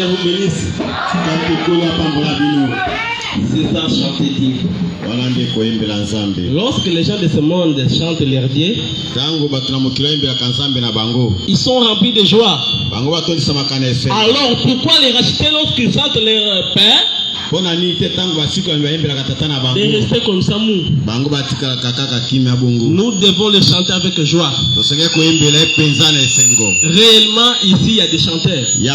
Seigneur vous bénisse. C'est ça, chanter-il. Lorsque les gens de ce monde chantent leur Dieu, ils sont remplis de joie. Alors pourquoi les racheter lorsqu'ils chantent leur Père? De rester comme ça mou. Nous devons le chanter avec joie. Réellement, ici, il y a des chanteurs. Et il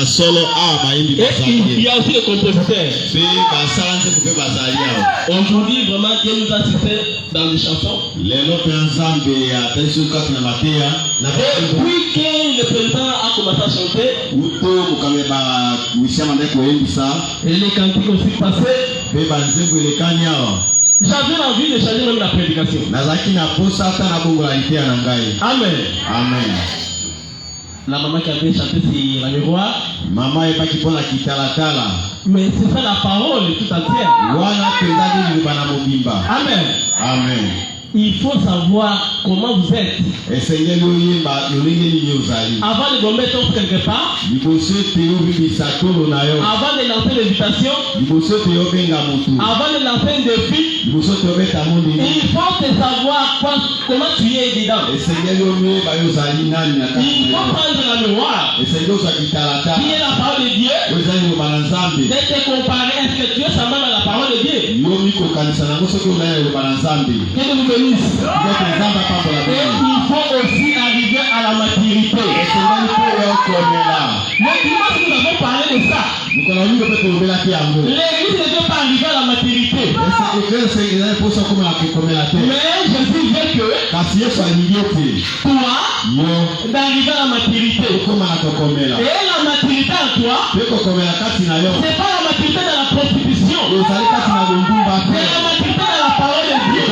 y a aussi des compositeurs. Aujourd'hui, vraiment, Dieu nous a cité dans les chansons. Et puis que le président a commencé à chanter, et les cantiques aussi passés, j'avais envie de changer même la prédication. Amen. Amen. La maman qui avait chanté sur la miroir. Maman est pas qui prend la kitalatala. Mais c'est ça la parole tout entière. Amen. Amen. Il faut savoir comment vous êtes. Avant de vous mettre quelque part, avant de lancer l'invitation, avant de lancer un défi, il faut te savoir comment tu es dedans. Il faut prendre la mémoire qui est la parole de Dieu, d'être comparé. Est-ce que tu es semblable à la parole de Dieu? Que vous bénisse. Et il faut aussi arriver à la maturité. Mais dimanche, nous avons parlé de ça. L'église ne peut pas arriver à la maturité. Mais Jésus veut que toi, d'arriver à la maturité. Et la maturité en toi, c'est pas la maturité de la prostitution. C'est la maturité de la parole de Dieu.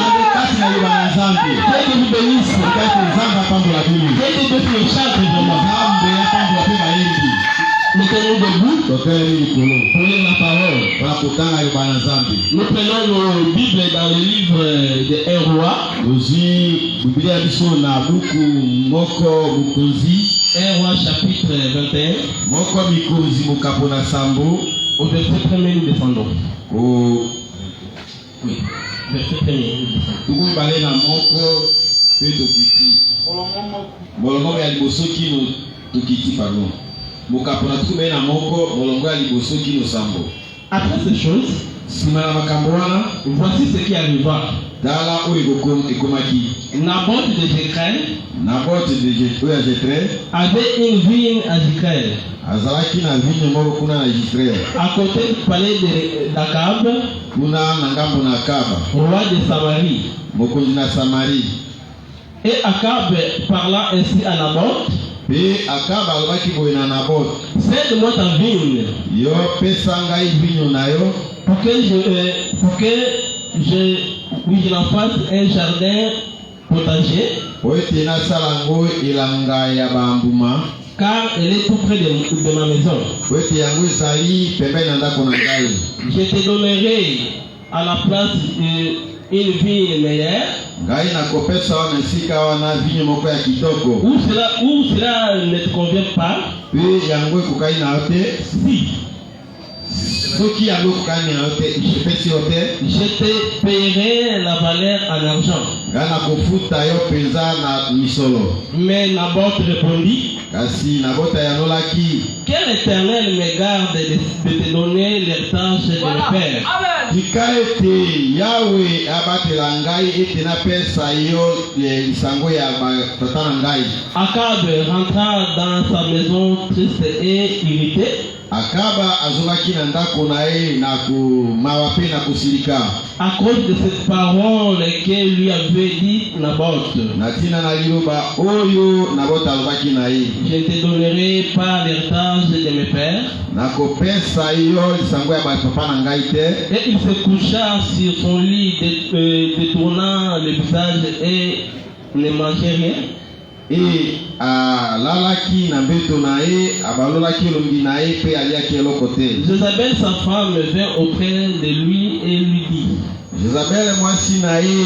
Que vous bénisse. Que Dieu te chante vraiment. Nous tenons debout pour lire la parole. Nous prenons nos Bibles dans le livre de 1 Roi. 1 Roi chapitre 21. Au verset 1er nous descendons. Oui. Verset 1er nous descendons. Après ces choses, voici ce qui arriva. Naboth de Jézréel avait une vigne à Jézréel, à côté du palais d'Akab, roi de Samarie. Et Akab parla ainsi à Naboth: cède-moi ta vigne pour que je en fasse un jardin potager, car elle est tout près de ma maison. Je te donnerai à la place une vigne meilleure. Où cela ne te convient pas? Si je te paierai la valeur en argent. Mais Naboth répondit: quel Éternel me garde de te donner l'héritage de mon père. Akab rentra dans sa maison triste et irrité. À cause de cette parole que lui avait dit Naboth: je ne te donnerai pas l'héritage de mes pères. Et il se coucha sur son lit, détournant le visage et ne mangeait rien. Et lalaki na beto nae abalolaki longi nae pe aliaki eloko te. Jézabel sa femme vint auprès de lui et lui dit: Jézabel mwasi nae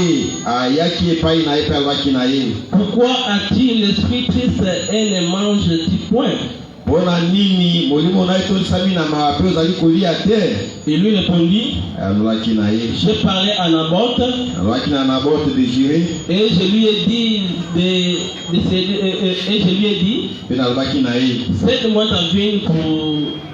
ayaki epai nae pe alwaki nae: pourquoi a-t-il l'esprit triste et ne mange-t-il point? Pona nini molimo na ito sami na mawape ozali kolia te? Et lui répondit, Alobaki na ye. j'ai parlé à Naboth Alobaki na Naboth de Jiré. et je lui ai dit et je lui ai dit, Pe na alobaki na ye. cède-moi ta vigne pour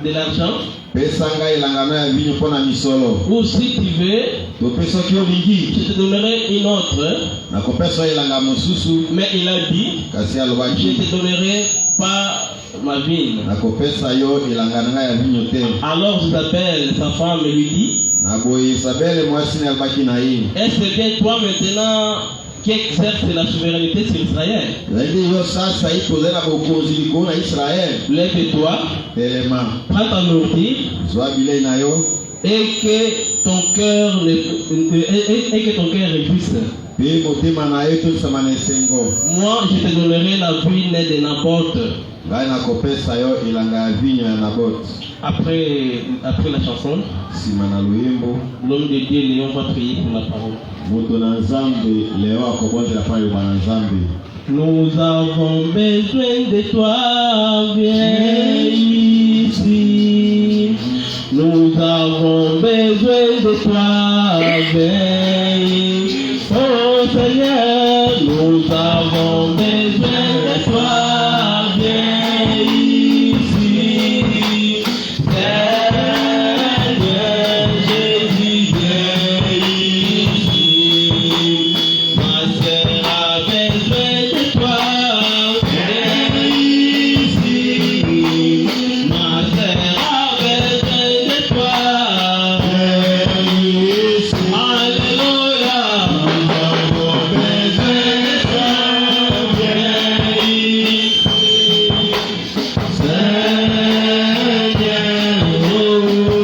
de l'argent, Pesa ngai elanga na ya vinyo pona misolo. ou si tu veux, Topesa ki olingi. je te donnerai une autre. Nakopesa elanga mosusu. Mais il a dit, Kasi je alobaki. te donnerai pas ma vigne. Nakopesa yo elanga na ngai ya vinyo te. Alors Isabelle, sa femme, lui dit, Naboye Isabelle mwasi na alobaki na ye. est-ce bien toi maintenant qui exerce la souveraineté sur Israël? Zaidi yo sasa iko zena bokonzi liko na Israel. Lève-toi, Elema. prends ta nourriture Zwa bilei na yo. et que ton cœur réjouisse. Pe motema na yo tosama na esengo. Moi, je te donnerai la vigne de Naboth. Ngai nakopesa yo elanga ya vinyo ya Naboth. Après la chanson, Nsima na luyembo. l'homme de Dieu Léon va prier pour la parole. Moto na Nzambe leo akobonzela pa yo na Nzambe. Nous avons besoin de toi, viens ici. Nous avons besoin de toi, viens. Oh Seigneur, nous avons besoin de toi, viens ici. Seigneur Jésus, viens ici. Ma sœur a besoin de toi, viens ici. Ma sœur a besoin de toi, viens ici. Alléluia. Nous avons besoin de toi, viens ici. Seigneur,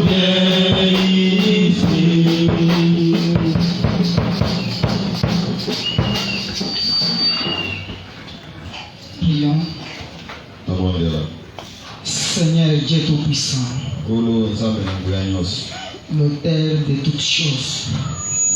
viens ici. Prions. Tabondela. Seigneur Dieu Tout-Puissant, Nkolo Nzambe na nguya nyonso. l'auteur de toutes choses,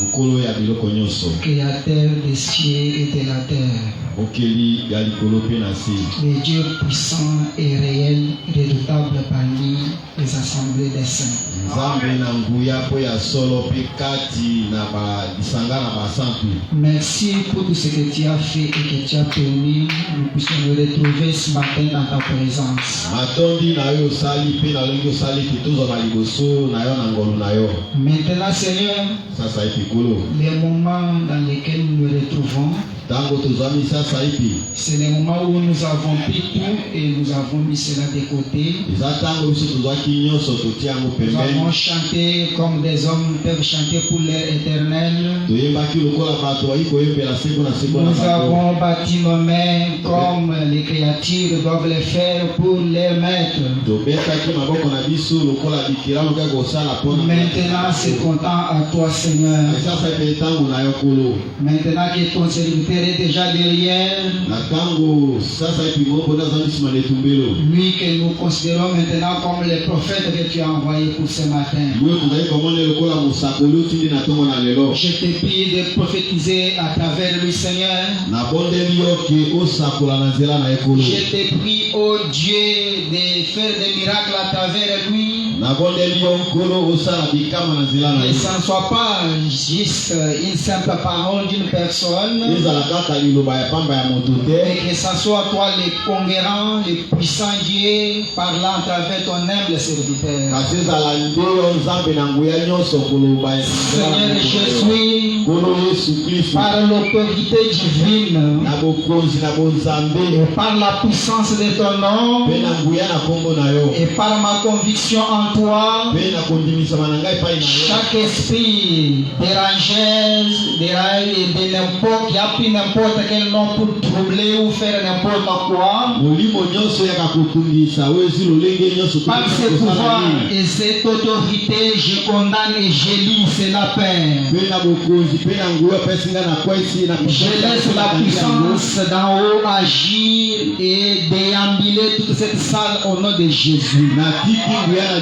Nkolo ya biloko nyonso. créateur des cieux et de la terre, Okeli ya likolo pe na se. le Dieu puissant et réel, redoutable parmi les assemblées des saints. Nzambe na nguya po ya solo pe kati na ba lisanga na basantu. Merci pour tout ce que tu as fait et que tu as permis, nous puissions nous retrouver ce matin dans ta présence. Matondi na yo osali pe na longi osali te tozwa na liboso na yo na ngolu na yo. Maintenant, Seigneur, Sasa ipi kolo. les moments dans lesquels nous nous retrouvons, Tango tozwami sasa ipi. c'est les moments où nous avons pris tout et nous avons mis cela de côté. Eza tango biso tozwaki nyonso totia yango Nous pembeni. avons chanté comme des hommes peuvent chanter pour leur éternel. Toyembaki lokola bato bayi koyembela seko na seko na Nous bango. avons bâti nos mains comme les créatures doivent le faire pour leur maître. Tobetaki maboko na biso lokola bikelamu kaka kosala mpona. Maintenant, c'est content à toi, Seigneur. Sasa epe tango na yo kolo. Maintenant que ton serviteur est déjà derrière, Na tango sasa epi moko na zami nsima na etumbelo. lui que nous considérons maintenant comme le prophète que tu as envoyé pour ce matin. Yo tozali komona lokola mosakoli otindi na ntongo na lelo. Je te prie de prophétiser à travers lui, Seigneur. Nabondeli yo ke osakola na nzela na ye kolo. Je te prie, oh Dieu, de faire des miracles à travers lui. Nabondeli yo nkolo osala bikama na nzela na Que ye. ça ne soit pas juste une simple parole d'une personne, ezala kaka liloba ya pamba ya moto te. mais que ça soit toi le conquérant, le puissant Dieu, parlant à travers ton humble serviteur. kasi ezala nde yo nzambe na nguya nyonso koloba ya Seigneur Jésus, nkolo yesu kristu par l'autorité divine na bokonzi na bonzambe et par la puissance de ton nom mpe na nguya na nkombo na yo et par ma conviction en toi, mpe na kondimisama na ngai epai na yo. chaque esprit dérangeur, de n'importe, qui a pris n'importe quel nom pour troubler ou faire n'importe quoi, molimo nyonso yaka kokundisa oyo ezi lolenge nyonso par ce pouvoir et cette autorité, je condamne et je lis cela, Père. mpe na bokonzi mpe na nguya apesi ngai na kwesi na Je laisse la puissance d'en haut agir et déambuler toute cette salle au nom de Jésus. na tiki nguya na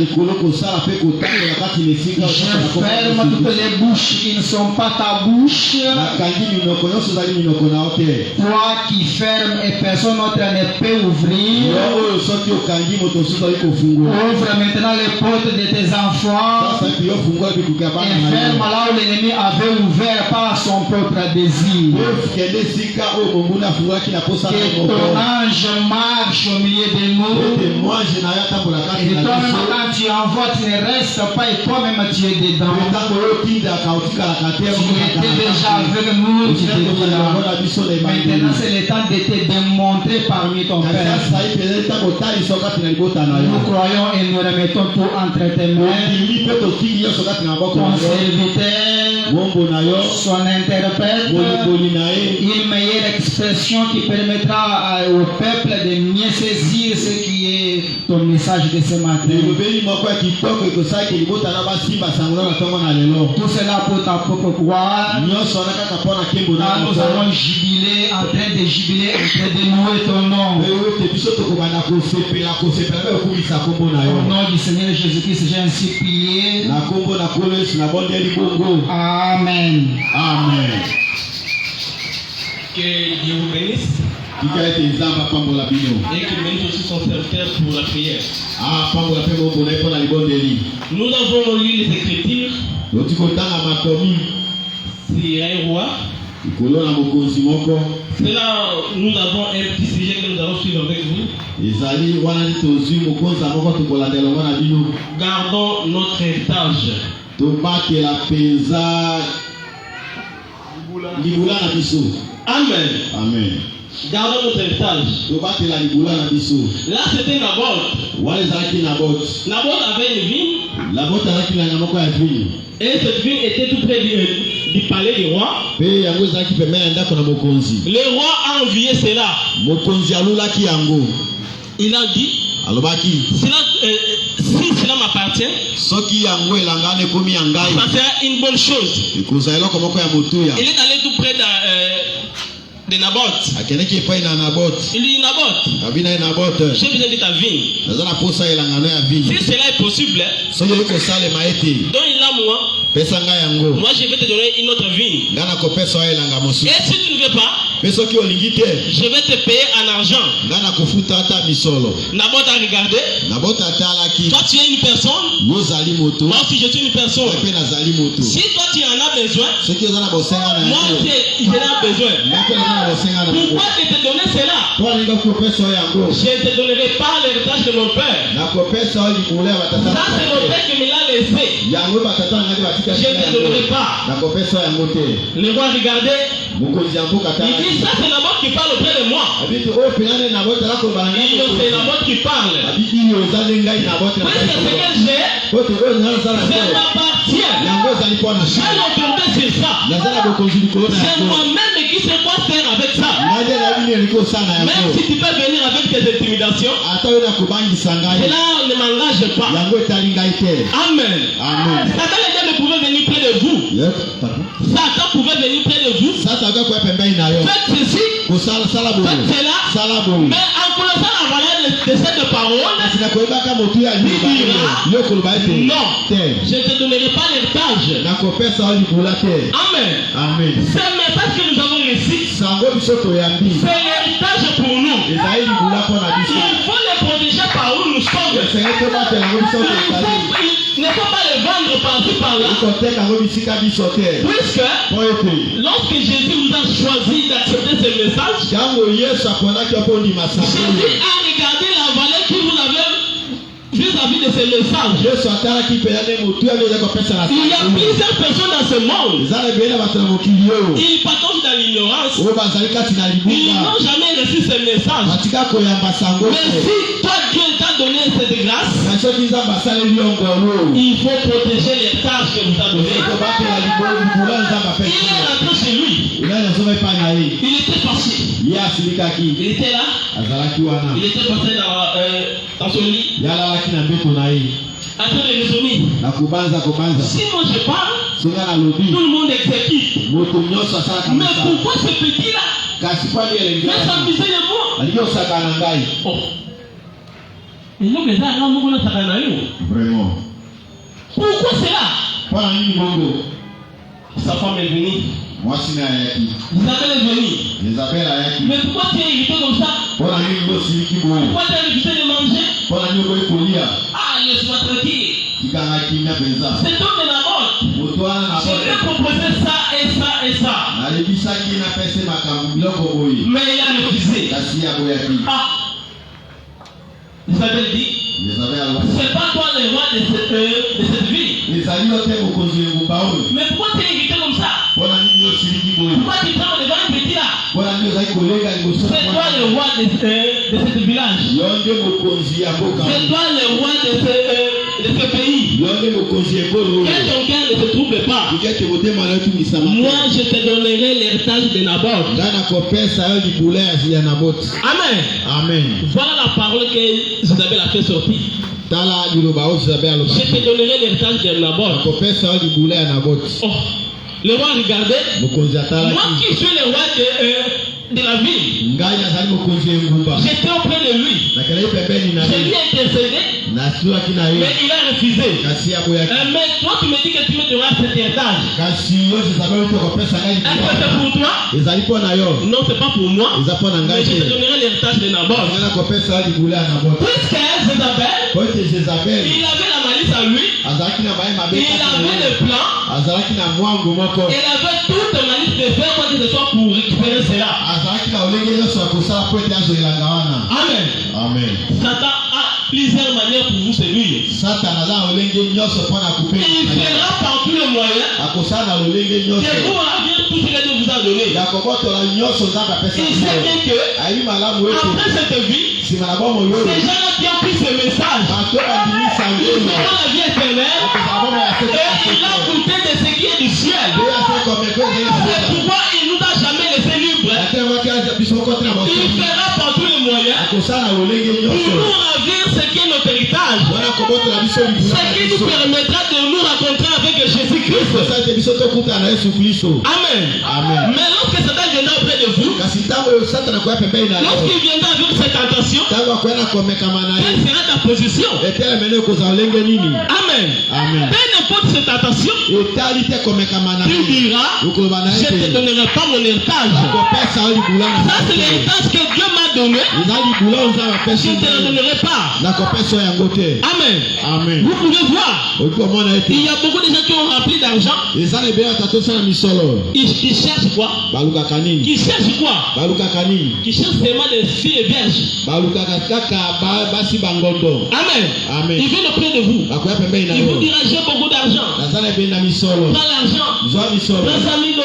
toutes les bouches qui ne sont pas ta bouche. Toi qui fermes et personne d'autre ne peut ouvrir. Ouvre maintenant les portes de tes enfants. Et ferme là où l'ennemi avait ouvert par son propre désir. Que ton ange marche au milieu de nous. Et toi-même quand tu envoies, tu ne restes pas et toi-même tu es dedans. Tu étais déjà avec nous. Maintenant c'est le temps de te démontrer parmi ton Père. Nous croyons et nous remettons tout entre tes mains. Ton serviteur, son interprète, une meilleure expression qui permettra au peuple de mieux saisir ce qui est ton message de ce matin. Tout cela pour ta propre gloire. Nous allons jubiler, en train de jubiler, en train de louer ton nom. Au nom du Seigneur Jésus-Christ, j'ai ainsi prié. Amen. Amen. Que Dieu vous bénisse. Et que bénisse aussi son serviteur pour la prière. Nous avons lu les Écritures. C'est un roi. C'est là nous avons un petit sujet que nous allons suivre avec vous. Gardons notre héritage. Amen. Amen. Gardons notre héritage. Là c'était Naboth. Naboth avait une vigne. Et cette vigne était tout près du palais du roi. Le roi a envié cela. Il a dit, si cela m'appartient, ça sera une bonne chose. Il est allé tout près de Naboth. Il lui dit Naboth, j'ai besoin de ta vigne. Si cela est possible, donne-la moi. Moi je vais te donner une autre vigne. Et si tu ne veux pas, je vais te payer en argent. Naboth a regardé. Toi tu es une personne. Moi aussi je suis une personne. Si toi tu en as besoin, moi aussi j'en ai besoin. Pourquoi je te donner cela? Je ne te donnerai pas l'héritage de mon père. Ça c'est mon père qui me l'a laissé. Je ne te donnerai pas. Le roi regardait. Il dit ça c'est Naboth qui parle auprès de moi. Il dit c'est Naboth qui parle. Parce que ce que j'ai, ça m'appartient. J'ai l'autorité sur ça. C'est moi-même qui sais quoi faire avec ça. Même si tu peux venir avec tes intimidations, cela ne m'engage pas. Amen. Satan ne pouvait venir près de vous. Satan pouvait venir près de vous. Faites ceci, faites cela. Mais en connaissant la valeur de cette parole, non, je ne te donnerai pas l'héritage. Amen. C'est le message que nous avons reçu. C'est l'héritage pour nous. Il faut le protéger par où nous sommes. Il ne faut pas le vendre par-ci par-là. Puisque lorsque Jésus vous a choisi d'accepter ce message, Jésus a regardé la valeur que vous avez vis-à-vis de ce message. Il y a plusieurs personnes dans ce monde. Ils partagent dans l'ignorance. Ils n'ont jamais reçu ce message. Mais si toi Dieu t'a donné cette grâce, il faut protéger les tâches que vous a données. Il est rentré chez lui. Il était fâché. Il était là. Il était passé dans son lit. Attends les raisonner. Si moi je parle, tout le monde exécute. Mais pourquoi ce petit-là mais s'amuser de moi? Oh. Vraiment. Pourquoi cela? Pas un Bongo. Sa femme est venue. Moi, je suis Ayaki. Isabelle est venue. Isabelle Ayaki. Mais pourquoi tu es irrité comme ça? Pas un Bongo. Pourquoi tu es irrité de manger? Pas un Bongo. Ah, laisse-moi tranquille. Cet homme est la mort. Je lui ai proposé ça et ça et ça. Mais il a refusé. Ah. Isabelle dit, c'est pas toi le roi de cette vie. Mais pourquoi tu es irrité comme ça? Pourquoi tu trembles devant un petit là? C'est toi le roi de ce village. C'est toi le roi de ce pays. Que ton cœur ne te trouble pas. Moi je te donnerai l'héritage de Naboth. Amen. Amen. Voilà la parole que Isabelle a fait sortir. Je te donnerai l'héritage de Naboth. Oh, le roi regardait. Moi qui suis le roi de la ville. J'étais auprès de lui. Je lui ai intercédé. Mais il a refusé. Mais toi tu me dis que tu me donneras cet héritage. Est-ce que c'est pour toi? Non, c'est pas pour moi. Mais je te donnerai l'héritage de Naboth. Puisque Jézabel, il avait la malice à lui. Il avait le plan. Il avait toute la malice de faire quoi que ce soit pour récupérer cela. Amen. Amen. Satan a plusieurs manières pour vous séduire. Il fera par tous les moyens de vous ravir tout ce que Dieu vous a donné. Il sait bien que après cette vie, ces gens-là qui ont pris ce message, ils ont la vie éternelle et il a goûté de ce qui est du ciel. C'est pourquoi il nous a jamais laissé libre. Il fera par tous les moyens pour nous ravir ce qui est notre héritage. Ce qui nous permettra de nous rencontrer avec Jésus-Christ. Amen. Mais lorsque Satan viendra auprès de vous, lorsqu'il viendra avec cette tentation, quelle sera ta position? Amen. Peu n'importe cette tentation, tu diras, je ne te donnerai pas mon héritage. Ça c'est l'héritage que Dieu m'a donné. Je ne te le donnerai pas. Amen. Vous pouvez voir, il y a beaucoup de gens qui ont rempli d'argent. Ils cherchent quoi? Qui cherchent quoi? Qui cherchent seulement des filles vierges. Amen. Ils viennent auprès de vous. Ils vous diront j'ai beaucoup d'argent. Prends l'argent. Prends $100,000.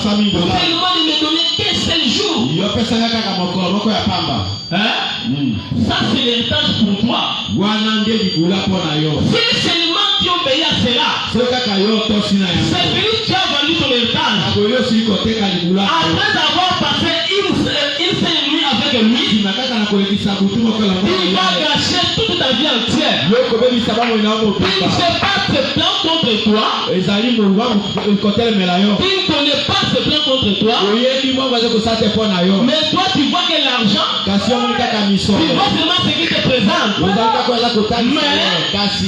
Seulement il me donnait qu'un seul jour. Ça c'est l'héritage pour toi. Si seulement tu obéis à cela, c'est fini, tu as vendu ton héritage. Après avoir passé une seule nuit avec lui, il va gâcher toute ta vie entière. Il ne fait pas ce plan contre toi. Il ne connaît pas ce plan contre toi. Mais toi tu vois que l'argent, tu vois seulement ce qui te présente. Mais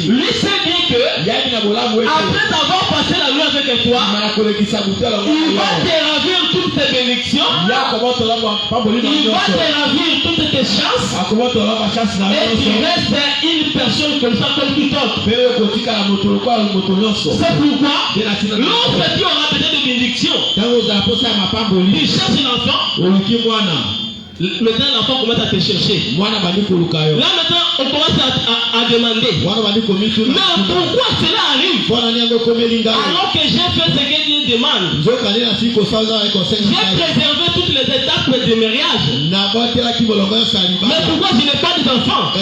lui sait bien que après avoir passé la nuit avec toi, il va te ravir toutes tes bénédictions. Il va te ravir toutes tes chances. Et tu restes une personne comme ça, comme tout autre. C'est pourquoi, lorsque tu auras besoin de bénédiction, tu cherches un enfant. Maintenant l'enfant commence à te chercher. Là maintenant on commence à demander. Mais pourquoi cela arrive? Alors que j'ai fait ce que Dieu demande. J'ai préservé toutes les étapes du mariage. Mais pourquoi je n'ai pas d'enfant?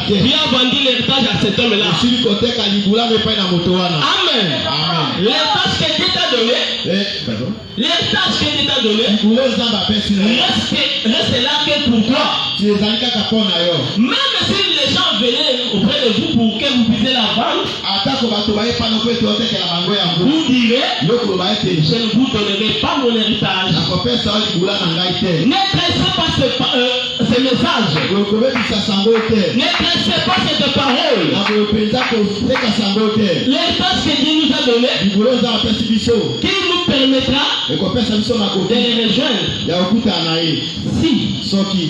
Tu as vendu l'héritage à cet homme-là. Amen. L'héritage que Dieu t'a donné. L'héritage que Dieu t'a donné. Reste là que pour toi. Même si les gens venaient auprès de vous pour que vous puissiez la vendre, vous direz, je ne vous donnerai pas mon héritage. Ne tressez pas ce message. Ne tressez pas cette parole. L'héritage que Dieu nous a donné, qui nous permettra de les rejoindre. Si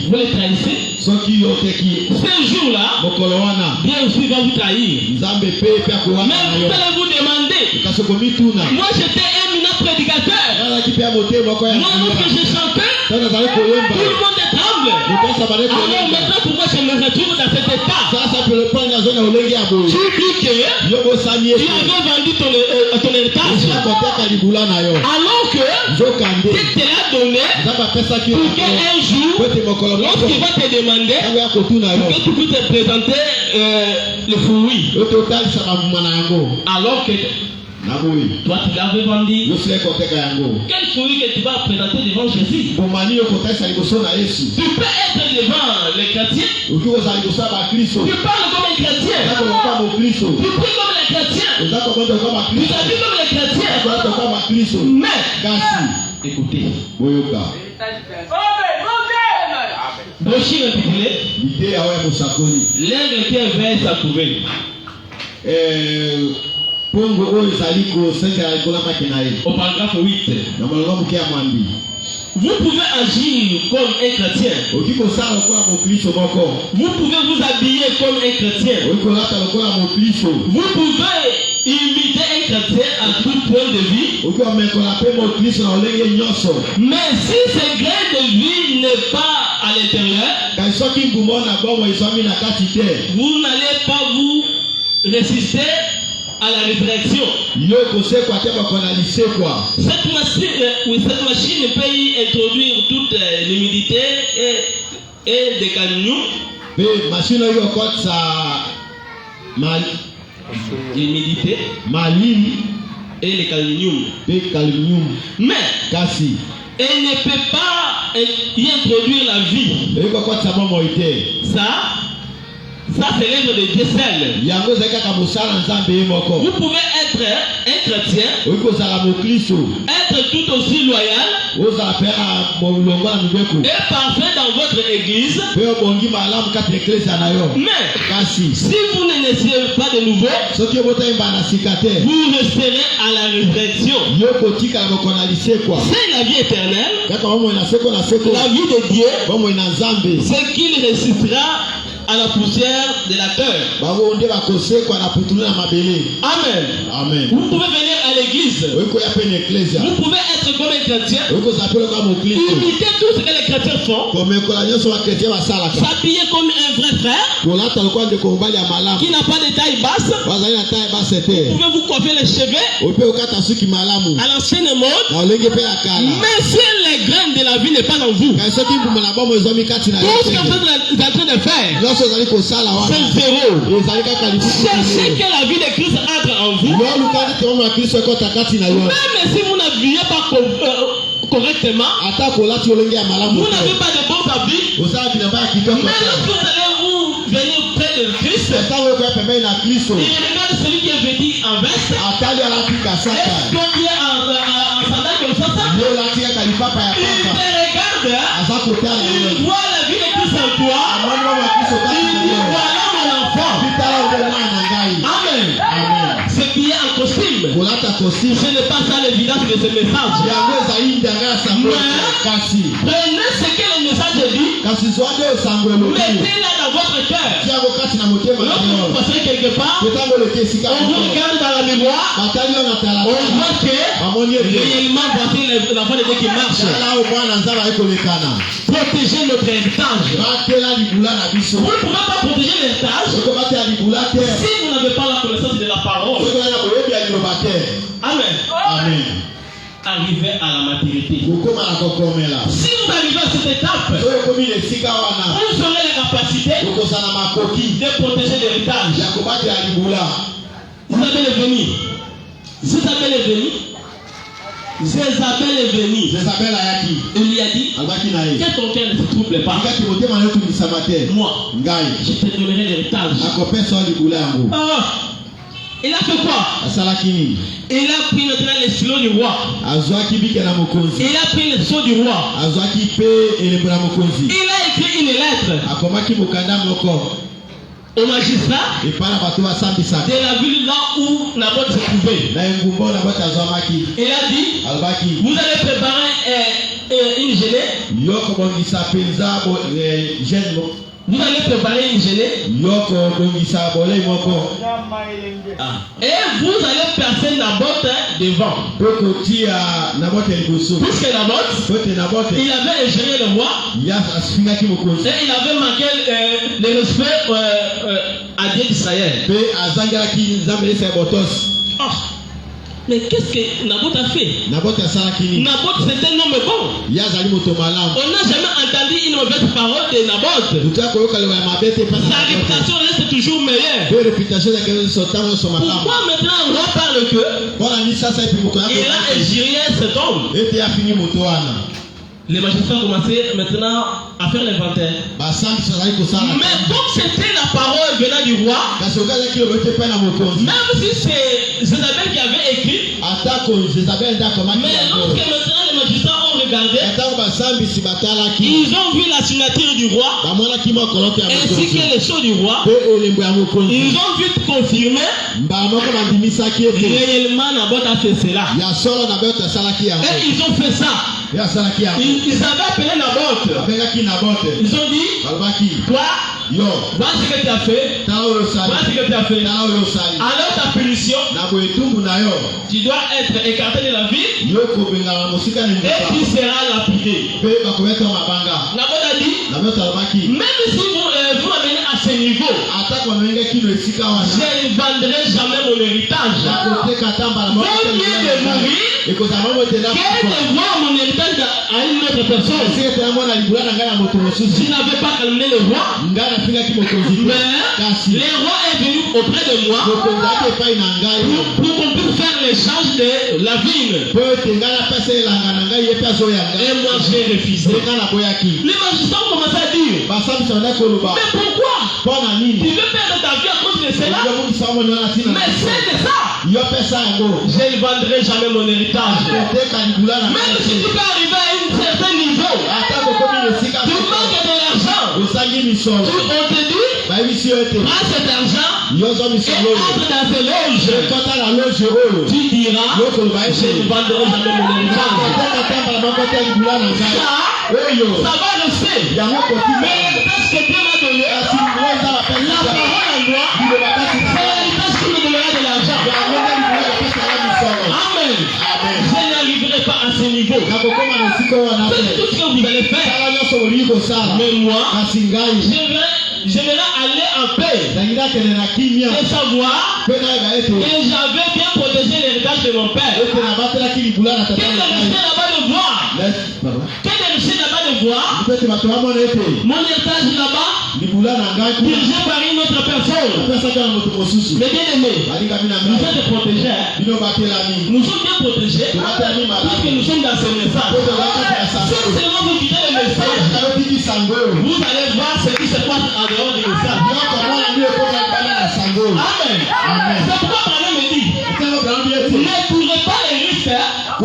vous les trahissez, ce jour-là, Dieu aussi va vous trahir. Mais vous allez vous demander, moi j'étais un prédicateur, moi que j'ai chanté, tout le monde est tremble. Alors maintenant pourquoi je me retrouve dans cet état? Tu dis que tu avais vendu ton héritage, alors que Dieu te l'a donné pour qu'un jour, lorsqu'il va te demander, que tu puisses te présenter le fruit. Alors que toi tu l'avais vendu. Quel fruit que tu vas présenter devant Jésus? Tu peux être devant les chrétiens. Tu parles comme un chrétien. Tu pries comme les chrétiens. Tu t'habilles comme les chrétiens. Mais écoutez. Brochure intitulée l'aigle qui est vert s'à trouver. Au paragraphe 8. Vous pouvez agir comme un chrétien. Vous pouvez vous habiller comme un chrétien. Vous pouvez imiter un chrétien à tout point de vie. Mais si ce grain de vie n'est pas à l'intérieur, vous n'allez pas vous résister à la résurrection. Cette machine peut y introduire toute l'humidité et des caluniums. L'humidité et les caluniums. Mais elle ne peut pas y introduire la vie. Ça c'est l'œuvre de Dieu seul. Vous pouvez être un chrétien, être tout aussi loyal et parfait dans votre église. Mais si vous ne naissez pas de nouveau, vous resterez à la résurrection. C'est la vie éternelle, la vie de Dieu, ce qu'il ressuscitera à la poussière de la terre. Amen. Amen. Vous pouvez venir à l'église. Vous pouvez être comme un chrétien. Imiter tout ce que les chrétiens font. S'habiller comme un vrai frère qui n'a pas de taille basse. Vous pouvez vous coiffer les cheveux à l'ancienne mode. Mais si les graines de la vie n'est pas dans vous, tout ce que vous êtes en train de faire, c'est zéro. Cherchez que la vie de Christ entre en vous. Même si vous n'habillez pas correctement, vous n'avez pas de bons habits, mais lorsque vous allez vous venir près de Christ, il regarde celui qui est vêtu en veste, est-ce qu'il est en sandales comme ça, il te regarde, il voit la vie de Christ en toi, il dit voilà mon enfant. Amen. Ce qui est en costume, je n'ai pas ça l'évidence de ce message. Prenez ce que le message dit, mettez-le dans votre cœur. Lorsque vous passez quelque part, on vous regarde dans la mémoire, on voit que réellement voici l'enfant de Dieu qui marche. Protéger notre héritage. Vous ne pouvez pas protéger l'héritage si vous n'avez pas la connaissance de la parole. Amen. Amen. Arriver à la maturité. Si vous arrivez à cette étape, vous aurez la capacité de protéger l'héritage. Jézabel est venu. Il lui a dit, que ton cœur ne se trouble pas. Moi, je te donnerai l'héritage. Il a fait quoi? asalaki nini? Il a pris maintenant le stylo du roi. azwaki bike na mokonzi. Il a pris le sceau du roi. azwaki pe elembo na mokonzi. Il a écrit une lettre akomaki mokanda moko au magistrat epai na bato basambisaka de la ville là où Naboth se trouvait. na engumba oyo Naboth azwamaki. Il a dit, alobaki vous allez préparer une gelée. yo kobongisa mpenza jeune Vous allez préparer une gelée. yo kobongisa bolei moko Et vous allez percer Naboth devant. mpe kotia Naboth liboso. Puisque Naboth, pote Naboth il avait ingéré le roi. ya asifingaki mokonzi Et il avait manqué le respect à Dieu d'Israël. mpe azangelaki nzambe esa ya botosi. Oh, mais qu'est-ce que Naboth a fait? Naboth asalaki nini? Naboth c'est un homme bon. ye azali moto malamu. On n'a jamais entendu une mauvaise parole de Naboth. lutu akoyoka liloba ya mabe te epai na Sa Naboth. réputation reste toujours meilleure. mpe reputation ezalaki nyonso ntango nyonso malamu. Pourquoi maintenant on roi parle que mpona nini sasa epi moto il a injurié cet homme? ete afingi moto wana? Les magistrats commençaient maintenant à faire l'inventaire. basambisi bazali kosala. Mais comme c'était la parole venant du roi, kasi okazaki loba ete epai na mokonzi. même si c'est Jézabel qui avait écrit, atako Jezabel nde akomaki mais yango. lorsque maintenant les magistrats ont regardé, ntango basambisi batalaki ils ont vu la signature du roi bamonaki mokoloto ya ainsi mokonzi que le sceau du roi. mpe elembo ya mokonzi. Ils ont vite confirmé mbala moko bandimisaki ete réellement Naboth a fait cela. ya solo Naboth asalaki yango. Et ils ont fait ça. ye asalaki yango. Ils avaient appelé Naboth. abengaki Naboth Ils ont dit, balobaki toi, yo voilà ce que tu as fait. tala oyo osali Voilà ce que tu as fait. tala oyo osali Alors ta punition, na boetumbu na yo tu dois être écarté de la ville yo kobengana mosika na et nguba tu seras lapidé. mpe bakobeta mabanga. Naboth a dit, Naboth alobaki même si vous m'amenez à ce niveau, atako bamenge kino esika wana je ne vendrai jamais mon héritage. nakoteka ata mbala Vaut mieux de mourir ekozala mobotela que de voir mon héritage à une autre personne. esika ete namona libula na ngai na moto Je mosusu n'avais pas calmé le roi, ngai nafingaki mokonzi te. mais kasi le roi est venu auprès de moi mokonzi ati epai na ngai pour qu'on puisse faire l'échange de la vigne. mpo ete ngai napesa elanga na ngai ye mpe azoya Et ngai moi j'ai refusé. mpe ngai naboyaki. Les magistrats ont commencé à dire, basambisi bandaki koloba mais pourquoi mpona tu nini veux perdre ta vie à cause de cela? yomukisa omoni wana ntina Mais c'est de ça. yo pesa yango Je ne vendrai jamais mon héritage. koteka libula na Même si tu peux arriver à un certain niveau, ata kokomi na esika tu manques de l'argent. osangi misolo On te dit, bayebisi yo ete prends cet argent yozwa et misolo oyo entre dans ces loges. ekota na loge oyo Tu diras, yo koloba je ne ete vendrai jamais mon héritage. koteka tambala moko te libula na ngai Ça, oyo ça va rester. yango Mais kotima l'héritage que Dieu m'a donné, kasi ngo eza la bapesa parole en moi, liloba kati c'est l'héritage qui me donnera de l'argent. yango nde libula bapesaka misolo. Amen. Amen. Je n'arriverai pas à ce niveau. nakokoma na esika wana C'est te tout ce que vous allez faire. tala nyonso bolingi kosala Mais moi, kasi ngai j'aimerais aller en paix nangi nakende na kimia et savoir mpe nayeba ete que j'avais bien protégé l'héritage de mon père. ete nabatelaki libula na tata Quel na est ngai là-bas de voir? Quel est là-bas de voir? mpe ete bato bamona ete Mon héritage là-bas, libula na ngai kuna dirigé par une autre personne. apesaki na moto mosusu Mais bien aimé, balingami na nous ngai sommes protégés. Hein? bino batelami Nous sommes bien protégés batelami parce que malamu nous sommes dans ce message. po tozalaki na Si sango seulement vous quittez le message, ayotiki sango oyo vous allez voir ce qui se passe en dehors du message. nyonso mona nde ekoma libala na sango oyo Amen. Amen. C'est pourquoi Branham me dit, ntango brandi ete ne courez pas les risques hein,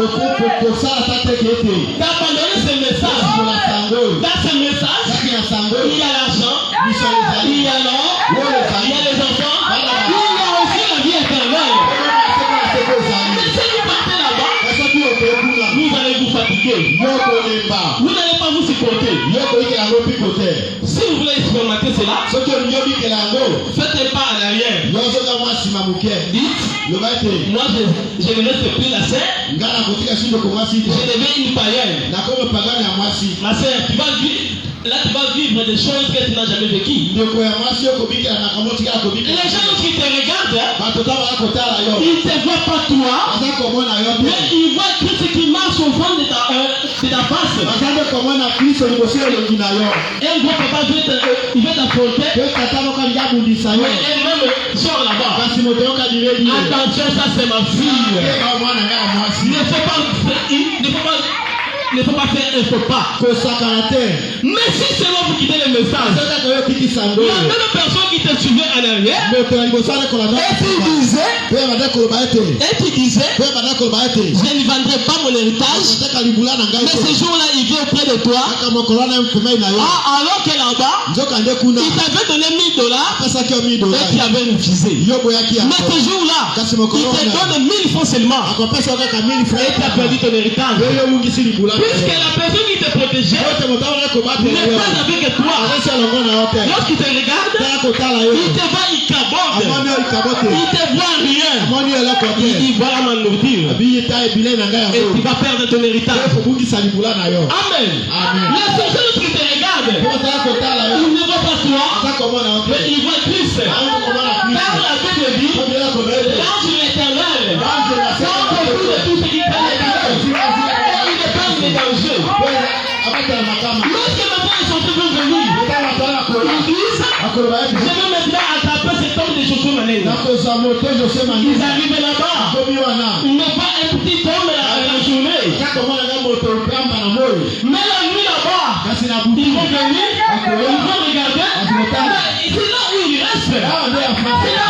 kosala ta teke ete d'abandonner ce message. kola sango oyo Dans ce message, kaki na sango il oyo y a l'argent, biso il ezali y a l'or, il y a les enfants, il y a aussi la vie éternelle. Mais si vous partez là-bas, soki okokuna vous allez vous fatiguer. yo kolemba Vous n'allez pas vous supporter. yo koyikela yango mpiko te Si vous voulez expérimenter cela, soki olingi obikela yango faites un pas en arrière. yo ozoka mwa nsima moke Dites, loba ete moi je ne reste plus la sœur, ngai nakotika sindoko mwasi te je deviens une païenne. nakomi pagani ya mwasi Ma sœur, tu vas vivre, là tu vas vivre des choses que tu n'as jamais vécues. ndeko ya mwasi oyo kobikela nakambo tikala kobikela Les gens qui te regardent, hein, bato ta baya kotala yo ils ne te voient pas toi, baza komona yo mais te ils voient tout ce qui marche au fond de ta face. baza nde komona kristo liboso ya elongi na yo Un gros papa il veut t'affronter, pe tata moko alingi abundisa yo mais elle-même sort là-bas. kasi moto yoka lileli ye Attention, ça c'est ma fille. eba mwana ngai ya mwasi Il ne faut pas ne faut pas faire un faux pas. Mais si seulement vous quittez le message, la même personne qui te suivait en arrière, et tu disais, je ne vendrai pas mon héritage, mais ce jour-là, il vient auprès de toi, alors que là-bas, il t'avait donné $1000 et tu avais refusé. Mais ce jour-là, il te donne 1000 francs seulement et tu as perdu ton héritage. Puisque la personne qui te protégeait n'est pas avec toi. Lorsqu'il te regarde, il te voit, il cabote. Il te voit rien. Il dit voilà ma nourriture. Et tu vas perdre ton héritage. Amen. Les sorciers qui te regardent, ils ne voient pas toi, mais ils voient Christ. Car la Bible dit, l'ange l'éternel, quand au bout de tout ce qui connaît, il dépend des dangers. Lorsque maintenant ils sont tous venus, ils disent, je vais maintenant attraper cet homme de Josué Mané. Ils arrivent là-bas, il n'est pas un petit homme à la journée. Mais la nuit là-bas, ils vont venir, ils vont regarder, c'est là où il reste, c'est là où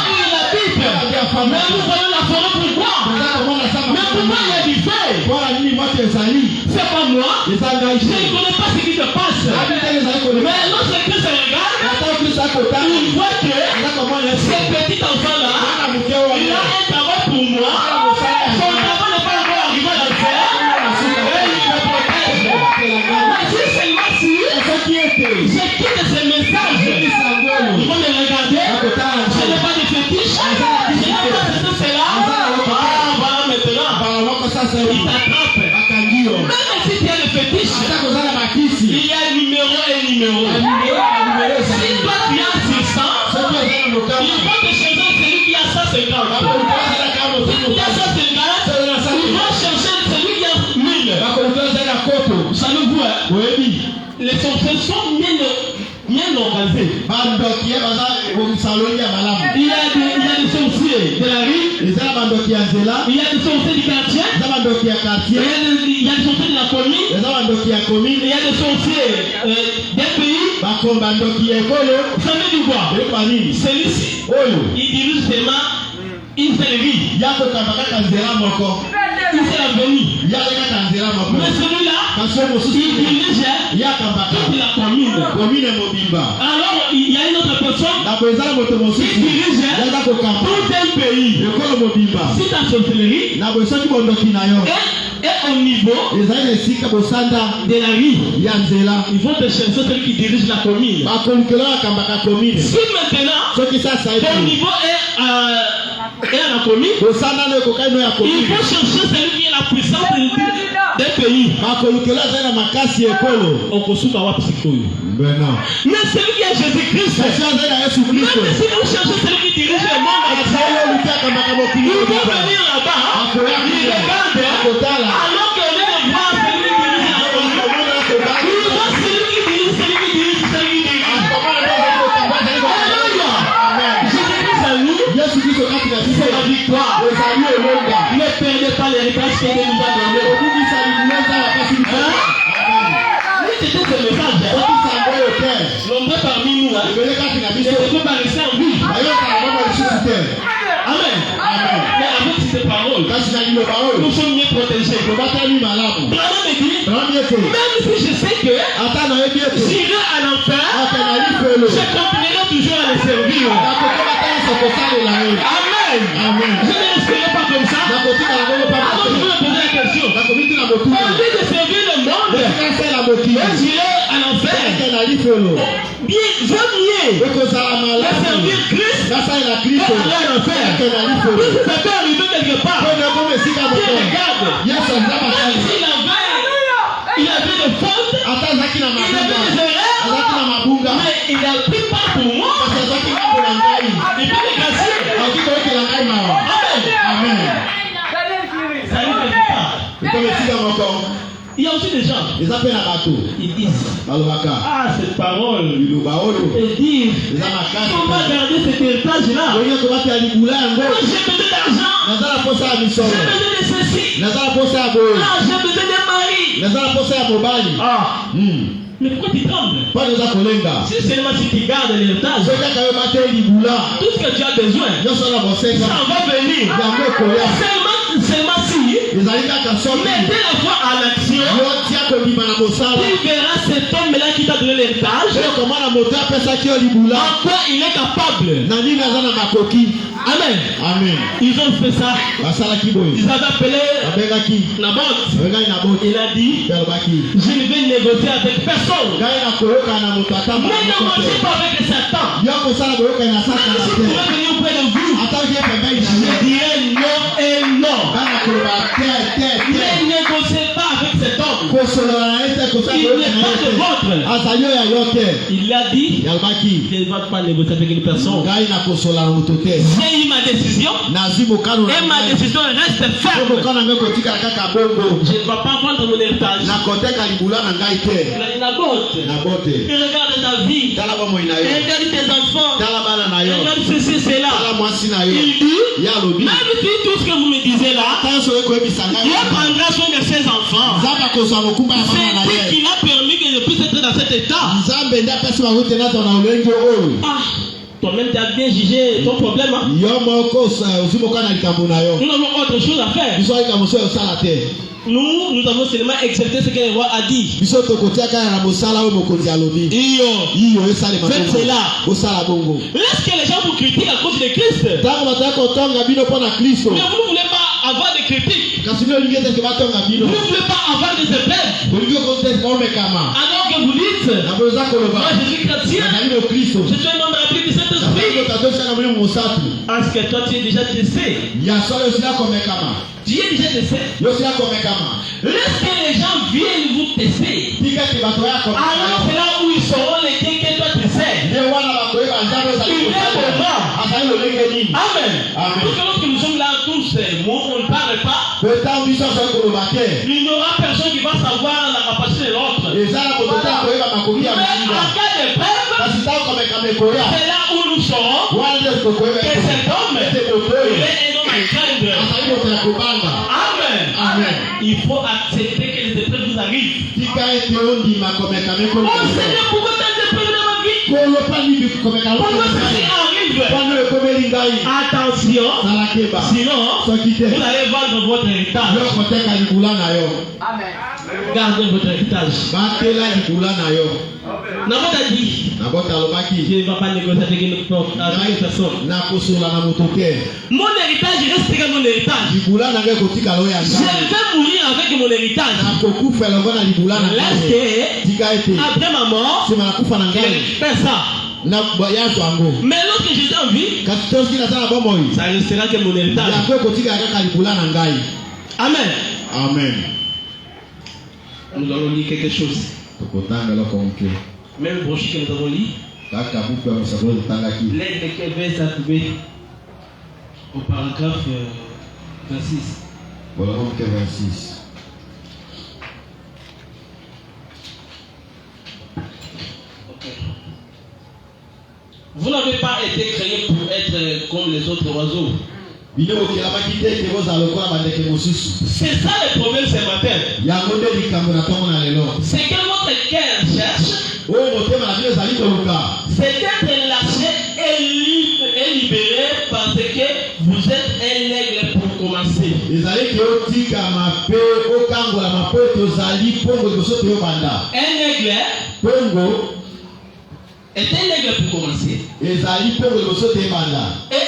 il habite. Mais nous voyons la forêt, pourquoi? Mais pourquoi il y a du feu? C'est pas moi, je ne connais pas ce qui se passe. Mais lorsque Christ regarde, il voit que ce petit enfant-là, il a un travail pour moi. Son travail n'est pas encore arrivé à la terre. Et il me protège. Mais si seulement si je quitte ce message, ils vont me regarder. Je n'ai pas de fétiche. Je n'ai pas de cela. Voilà maintenant. Il t'attrape. Même si tu as le fétiche, il y a un numéro et un numéro. Si toi tu as 600, il va te chercher celui qui a 150. Si tu as 150, il va chercher celui qui a 1000. Savez-vous, les sorciers sont bien organisés. Il y a des sorciers de la rue, il y a des sorciers du quartier, il y a des sorciers de la commune, il y a des sorciers des pays. Vous savez du quoi? Celui-ci, il dirige seulement une seule vie. Il fait l'avenir. Mais celui-là, il dirige toute la commune. Alors, il y a une autre personne qui dirige tout un pays. Si ta sorcellerie est au niveau de la rue, ils vont te chercher celui qui dirige la commune. Si maintenant, ton niveau est à la commune, il faut chercher celui qui est la puissance des pays. Mais celui qui est Jésus-Christ, même si vous cherchez celui qui dirige le monde entier, il faut venir là-bas, il regarde, alors qu'on est de voir celui qui dirige la commune, il voit celui qui dirige. Alléluia. Jésus-Christ à nous, c'est la victoire. Ne perdez pas l'héritage que Dieu nous a donné. C'était ce message. Nombreux parmi nous, ne peut pas rester en vie. Amen. Mais avec ces paroles, nous sommes mieux protégés. Même si je sais que j'irai à l'enfer, je continuerai toujours à les servir. Amen. Je ne resterai pas comme ça. Alors je vais me poser la question. Envie de servir le monde, et j'irai à l'enfer. Bien, j'aime mieux de servir Christ que d'aller à l'enfer. Puis ça peut arriver quelque part. Regarde. Il avait des fautes, il avait des erreurs, mais il n'a pris pas pour moi. Il peut les casser. Amen. Ça lui fait pas. Il y a aussi des gens. Ils disent, cette parole. Ils disent, on va garder cet héritage-là. Moi, j'ai besoin d'argent. J'ai besoin de ceci. J'ai besoin de mari. Ah. Mais pourquoi tu trembles? Si seulement si tu gardes l'héritage, tout ce que tu as besoin, ça va venir. Seulement si, mettez la foi à l'action, tu verras cet homme-là qui t'a donné l'héritage, en quoi il est capable. Amen. Ils ont fait ça. Ils avaient appelé Naboth. Il a dit, je ne vais négocier avec personne. Ne négociez pas avec Satan. Même si vous pouvez venir auprès de vous, je dirais non et non. Ne négociez pas avec cet homme. Il n'est pas de votre. Il a dit, je ne vais pas négocier avec une personne. J'ai eu ma décision et ma décision reste ferme. Je ne vais pas vendre mon héritage. Naboth, regarde ta vie, regarde tes enfants, regarde ceci, cela. Il dit, même si tout ce que vous me disiez là, Dieu prendra soin de ses enfants. C'est lui qui a permis que je puisse être dans cet état. Toi-même, tu as bien jugé ton problème. Hein? Nous avons autre chose à faire. Nous avons seulement accepté ce que le roi a dit. Faites cela. Laisse que les gens vous critiquent à cause de Christ. Mais vous ne voulez pas avoir des critiques. Vous ne voulez pas avoir des épreuves. Alors que vous dites, moi je suis chrétien, je suis un homme rempli du Saint-Esprit. Est-ce que toi tu es déjà testé? Tu es déjà testé? Laisse que les gens viennent vous tester. Alors c'est là où ils sauront lesquels que toi tu sais. Amen. Parce que lorsque nous sommes là tous, on ne parle pas. Il n'y aura personne qui va savoir la capacité de l'autre. Mais en cas de preuve, c'est là où nous saurons que cet homme, il est un homme à craindre. Amen. Il faut accepter que les épreuves vous arrivent. Oh Seigneur, pourquoi tant d'épreuves dans ma vie? Pourquoi ça arrive? Attention, sinon vous allez vendre votre héritage. Gardez votre héritage. Naboth a dit, je ne vais pas négocier avec une personne. Mon héritage restera mon héritage. Je vais mourir avec mon héritage. Laisse après ma mort, je fais ça. Mais lorsque je suis en vie, ça restera que mon héritage. Amen. Nous allons lire quelque chose. Même brochure que nous avons lu. L'aide de quel vers ça trouvé au paragraphe 26. Vous n'avez pas été créé pour être comme les autres oiseaux. C'est ça le problème ce matin. C'est que votre cœur cherche. C'est d'être lâché et libéré parce que vous êtes un aigle pour commencer. Un aigle est un aigle pour commencer. Et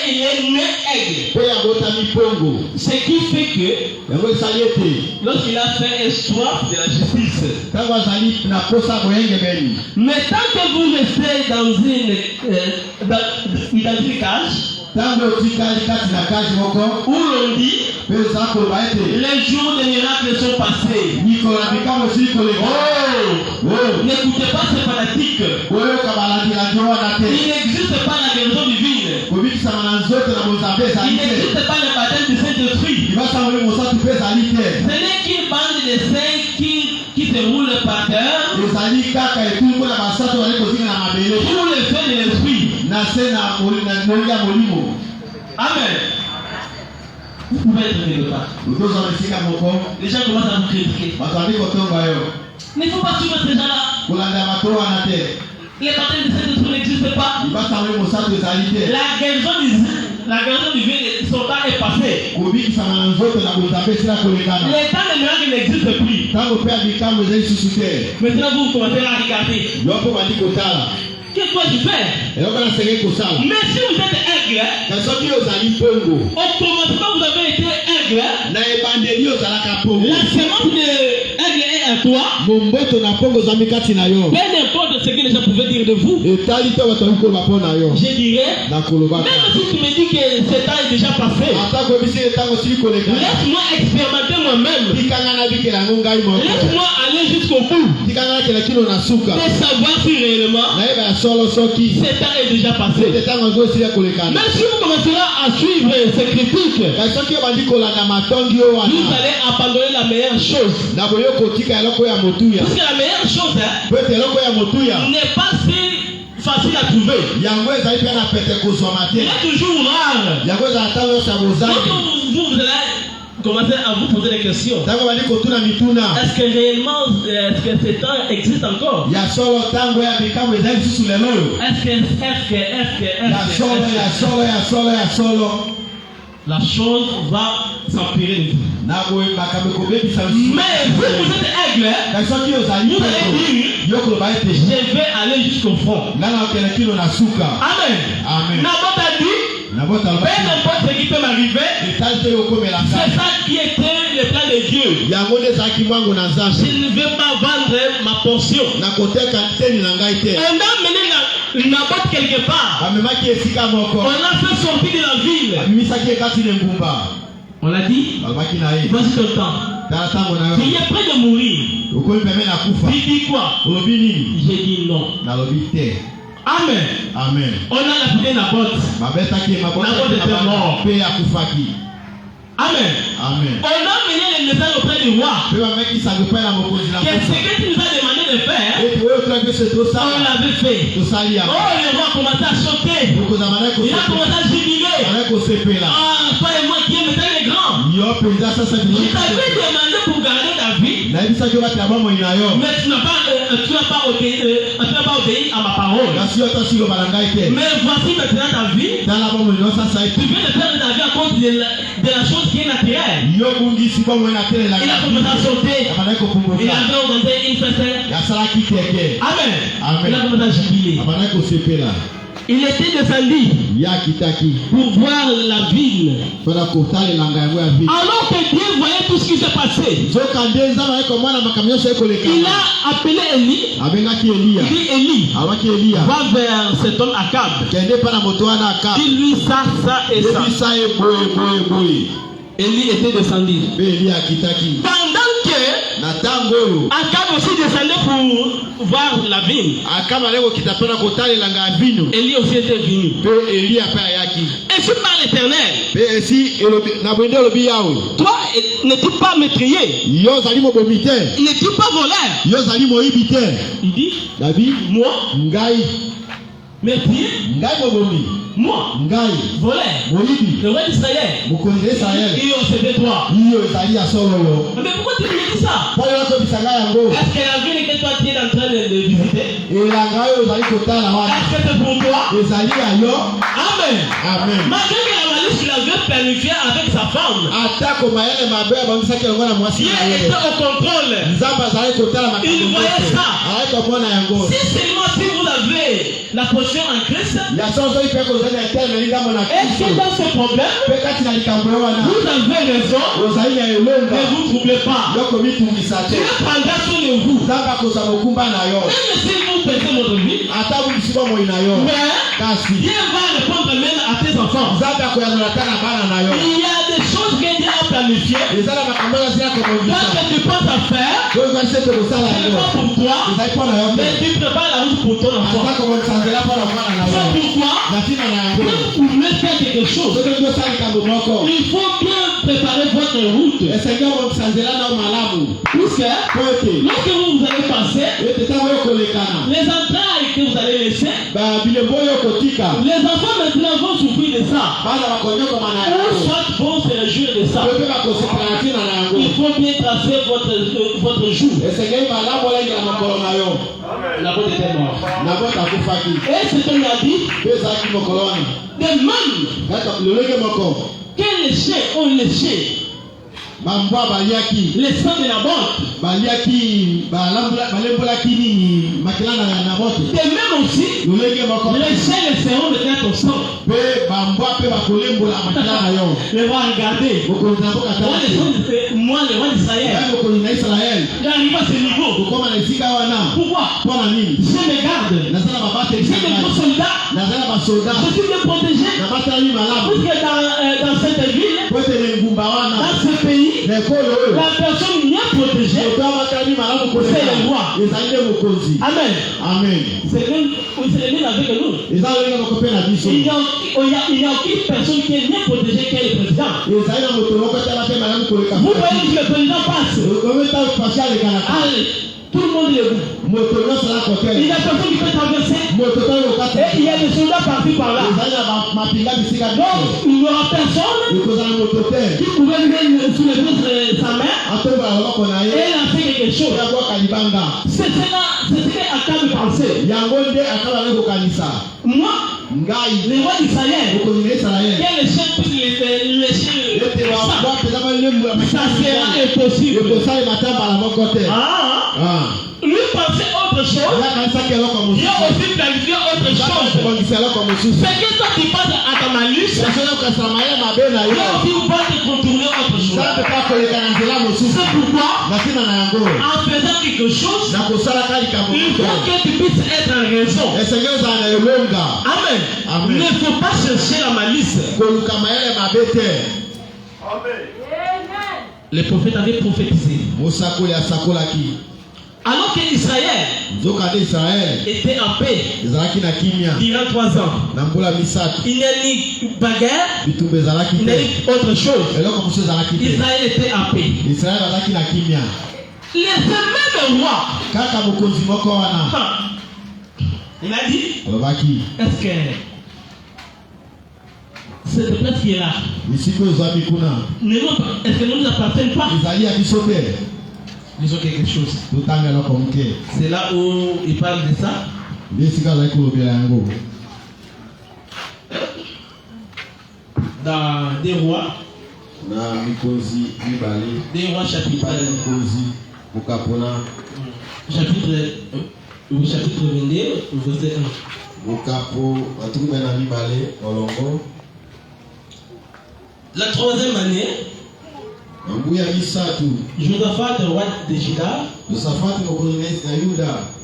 il est né aigle. Ce qui fait que lorsqu'il a fait un soif de la justice. Mais tant que vous restez dans une cage, où l'on dit les jours des miracles sont passés. N'écoutez pas ces fanatiques. Il n'existe pas la guérison divine. Il n'existe pas le baptême du Saint-Esprit. Ce n'est qu'une bande de saints qui se roule par terre pour le fait de l'esprit. Amen. Vous pouvez être quelque part. Les gens commencent à vous critiquer. Mais il ne faut pas suivre ces gens-là. Les baptêmes de Saint-Esprit n'existent pas. La guérison du vieux soldat est passée. Les temps de miracle n'existent plus. Maintenant, vous commencez à regarder. Qu'est-ce que je fais? Mais si vous êtes aigle, au commencement vous avez été aigle, la semence de aigle est à toi. Peu importe ce que les gens pouvaient dire de vous, je dirais, même si tu me dis que ce temps est déjà passé, laisse-moi expérimenter moi-même. Laisse-moi aller jusqu'au bout de savoir si réellement ce temps est déjà passé. Même si vous commencerez à suivre ces critiques, vous allez abandonner la meilleure chose. Parce que la meilleure chose n'est pas si facile à trouver. Il est toujours rare. Vous allez commencer à vous poser des questions. Est-ce que réellement, est-ce que ce temps existe encore? La chose va s'empirer de vous. Mais vous êtes aigle, vous allez dire, je vais aller jusqu'au fond. Amen. Naboth a dit, peu importe ce qui peut m'arriver, c'est ça qui était le plan de Dieu. Je ne veux pas vendre ma portion. On a mené Naboth quelque part. On l'a fait sortir de la ville. On a dit, voici ton temps. Tu es prêt de mourir. Tu dis quoi? J'ai dit non. Amen. Amen. On a lapidé Naboth. Naboth était mort. Amen. Amen. On a mené les messages auprès du roi. Qu'est-ce que tu nous as demandé de faire? On l'avait fait. Oh, le roi a commencé à chanter. Il a commencé à jubiler. Ah, toi et moi qui aime les grands. Je t'avais demandé pour garder ta vie. Mais tu n'as pas obéi à ma parole. Mais voici maintenant ta vie. Tu viens de perdre ta vie à cause de la chose qui est naturelle. Il a commencé à sauter. Il avait augmenté une fête. Amen. Il a commencé à jubiler. Il était descendu pour voir la ville. Alors que Dieu voyait tout ce qui s'est passé, il a appelé Élie. Il dit Élie, va vers cet homme Akab. Dis-lui ça, ça et ça. Élie était descendu. Pendant que Akab aussi descendait pour voir la vigne, Élie aussi était venu. Et si par l'Éternel, toi n'es-tu pas métrier? N'es-tu pas voleur? Il dit, moi, métrier, moi, voleur, le roi d'Israël, c'était toi. Mais pourquoi tu me dis ça? Est-ce que la ville que toi tu es en train de visiter, est-ce que c'est pour toi? Amen. Malgré que la malice l'avait planifié avec sa femme, Dieu était au contrôle. Il voyait ça. Si seulement si vous avez la position en Christ, est-ce que dans ce problème, vous avez raison, ne vous troublez pas. Dieu prendra soin de vous. Même si vous perdez votre vie, mais Dieu va répondre même à tes enfants. Il y a des choses que Dieu a planifiées. Quand tu penses à faire, ce n'est pas pour toi, mais tu prépares la route pour ton enfant. C'est pourquoi, pour vous faire quelque chose, il faut bien préparer votre route. Puisque lorsque vous allez passer, les entrailles que vous allez laisser, les enfants maintenant vont souffrir de ça. Ou soit vont se réjouir de ça. Il faut bien tracer votre jour. La bonne était mort. Et c'est qu'on a dit, de même que les chiens ont léché les sangs de la botte. De même aussi, les chiens laisseront le tête au sang. Les rois regarder. Moi, le roi d'Israël, j'arrive à ce niveau. Pourquoi? Je me garde. Je suis des gros soldats. Je suis bien protégé. Parce que dans cette ville, dans ce pays, la personne bien protégée, c'est le roi. Amen. Amen. C'est le même avec nous. Il n'y a aucune personne qui est bien protégée qui est le président. Vous voyez que le président passe. Allez, tout le monde est debout. Il y a personne qui peut traverser. Et il y a des soldats partis par là. Donc, il n'y aura personne qui pouvait venir soulever sa main et lancer quelque chose. C'est ce qu'Akab pensait. Moi, le roi d'Israël, quel est le chef pour ça sera impossible. Lui pensait autre chose. Il a aussi planifié autre chose. C'est que toi tu passes à ta malus, il a aussi pas te contourner autre chose. C'est pourquoi, en faisant quelque chose, il faut que tu puisses être en raison. Amen. Il ne faut pas chercher la malice. Les prophètes avaient prophétisé. Alors que Israël était en paix durant 3 ans, il n'y a ni bagarre, il n'y a ni autre chose. Israël était en paix. Les mêmes rois, il a dit, est-ce que cette place qui est là, est-ce que ne nous appartient pas? Ils ont quelque chose. C'est là où il parle de ça. Dans Des Rois. Des Rois chapitre 22, verset 1. La 3e année, Josaphat, le roi de Juda,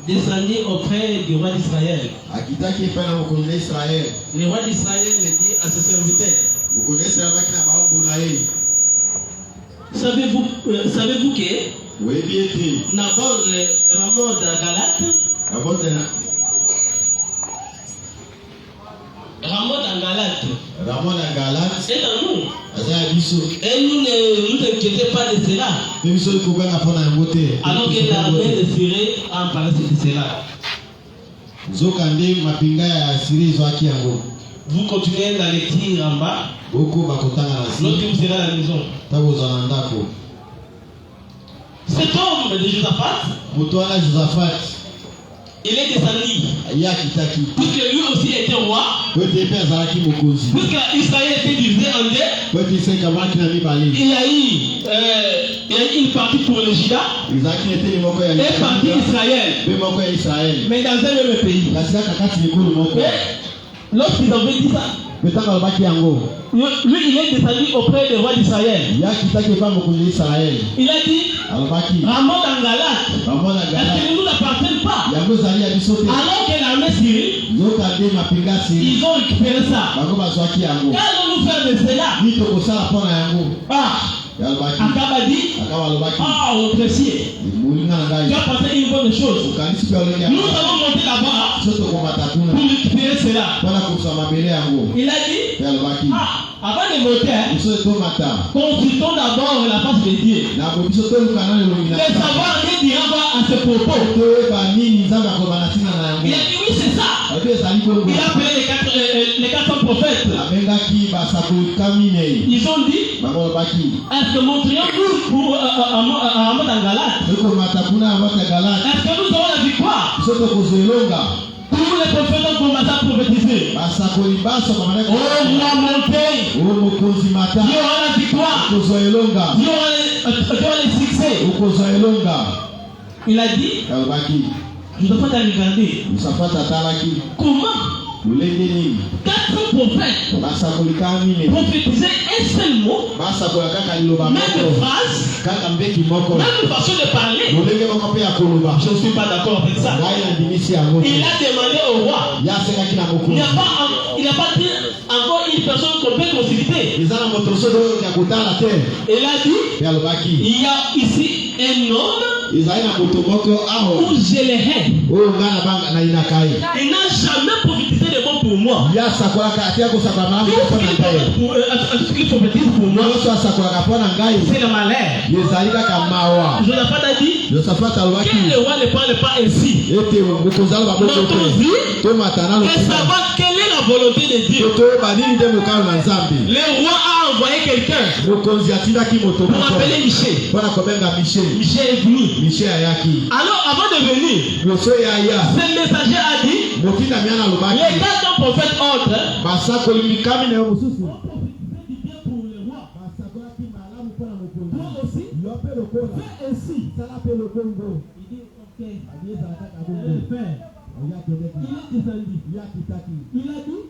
descendit auprès du roi d'Israël. Le roi d'Israël dit à ses serviteurs, savez-vous que Naboth, Ramoth à Galate, Ramoth en Galate est en nous. Et nous ne nous inquiétons pas de cela. Alors que l'armée de Syrie a parlé de cela. Vous continuez la lecture en bas. L'autre vous serez à la maison. Cet homme de Josaphat, il est descendu. Puisque lui aussi était roi. Puisque Israël était divisé en deux. Il y a eu une partie pour le Juda et une partie Israël. Mais dans un même pays. Lorsqu'ils avaient dit ça, lui il est descendu auprès du roi d'Israël. Il a dit, Ramoth en Galate, est-ce que ne nous appartient pas? Alors que l'armée syrie, ils ont récupéré ça. Qu'allons-nous faire de cela? Akab a dit, au précieux, tu as pensé une bonne chose. Nous allons monter là-bas pour récupérer cela. Il a dit, Avant de monter, consultons d'abord la face de Dieu. De savoir quel dira à ce propos. Il a dit oui, c'est ça. Il a appelé les 400 prophètes. Ils ont dit, est-ce que montrions-nous pour Amon en Galate? Est-ce que nous aurons la victoire? Tous les prophètes ont commencé à prophétiser. Oh, moi monter. Dieu aura la victoire. Dieu aura le succès. Il a dit, je dois pas t'aller regarder. Comment 400 prophètes prophétisaient un seul mot, même phrase, même façon de parler. Je ne suis pas d'accord avec ça. Il a demandé au roi. Il n'a pas dit encore une personne qu'on peut consulter. Il a dit, il y a ici un homme où je le hais. Il n'a jamais prophétisé de bon pour moi. Il prophétise pour moi. C'est le malheur. Josaphat a dit, que le roi ne parle pas ainsi. Et savoir quelle est la volonté de Dieu. Le roi a envoyé quelqu'un pour appeler Michel. Michel est venu. Alors avant de venir, ce messager a dit, les 400 prophètes autres il a dit,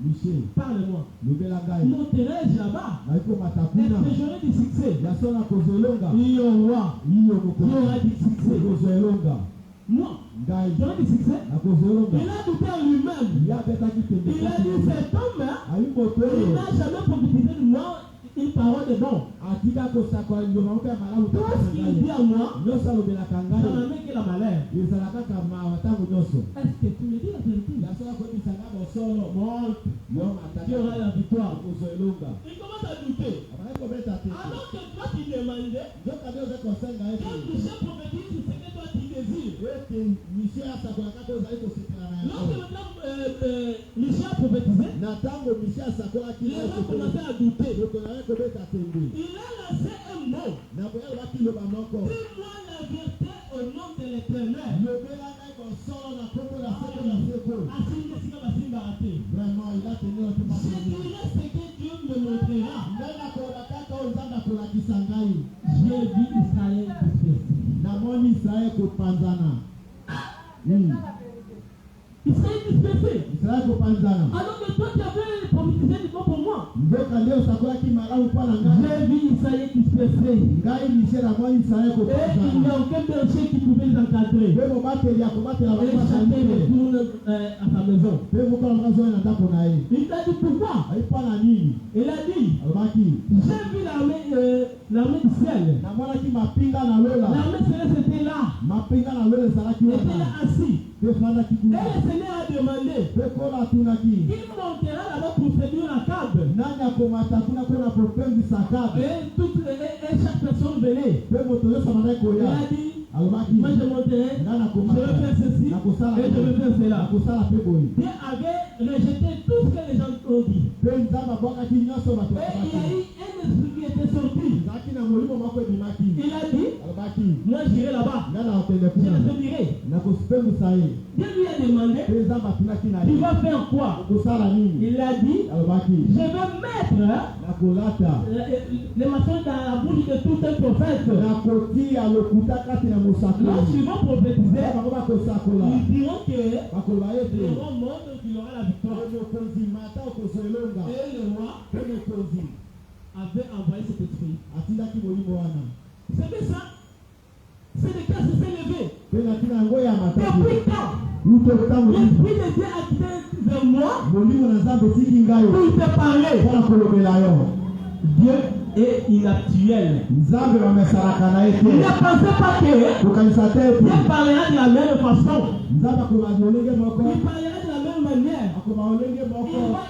Michel, parle-moi. Monterai-je là-bas? Est-ce que j'aurai du succès? Il y aura du succès. Moi, j'aurai du succès. Il a douté en lui-même. Il a dit, cet homme, il n'a jamais prophétisé de moi une parole de bon. Tout ce qu'il dit à moi, ça m'amène que la malheur. Est-ce que tu me dis la vérité? Dieu aura la victoire. Il commence à douter. Alors que toi tu demandais, quand Michel prophétise, c'est que toi tu désires. Lorsque Michel a prophétisé, les gens commençaient à douter. Il a lancé un mot. Dis-moi la vérité au nom de l'Éternel. Vraiment, il a tenu un peu. Je dirai ce que Dieu me montrera. J'ai vu Israël dispersé. Alors que toi tu avais prophétisé du bon pour moi. J'ai vu Israël dispersé. Et il n'y a aucun berger qui pouvait les encadrer. Et chacun retourne à sa maison. Il t'a dit pourquoi? Il a dit, j'ai vu l'armée du ciel. L'armée céleste était là. Elle était là assis. Et le Seigneur a demandé, il montera là-bas pour séduire la table. Et chaque personne venait. Il a dit, moi je monterai, je vais faire ceci, et je vais faire cela. Dieu avait rejeté tout ce que les gens ont dit. Et il y a eu un esprit qui était sorti. Il a dit, moi j'irai là-bas, je le séduirai. Dieu lui a demandé, tu vas faire quoi? Il a dit, je vais mettre les maçons dans la bouche de tout un prophète. Lorsqu'ils vont prophétiser, ils diront que le roi mort, donc il aura la victoire. Et le roi avait envoyé cet esprit. C'est bien ça. C'est le cas, c'est levé. Depuis quand l'esprit de Dieu a quitté vers moi pour te parler. Dieu est inactuel. Ne pensez pas que Dieu parlera de la même façon. Il parlera de la même manière. Il va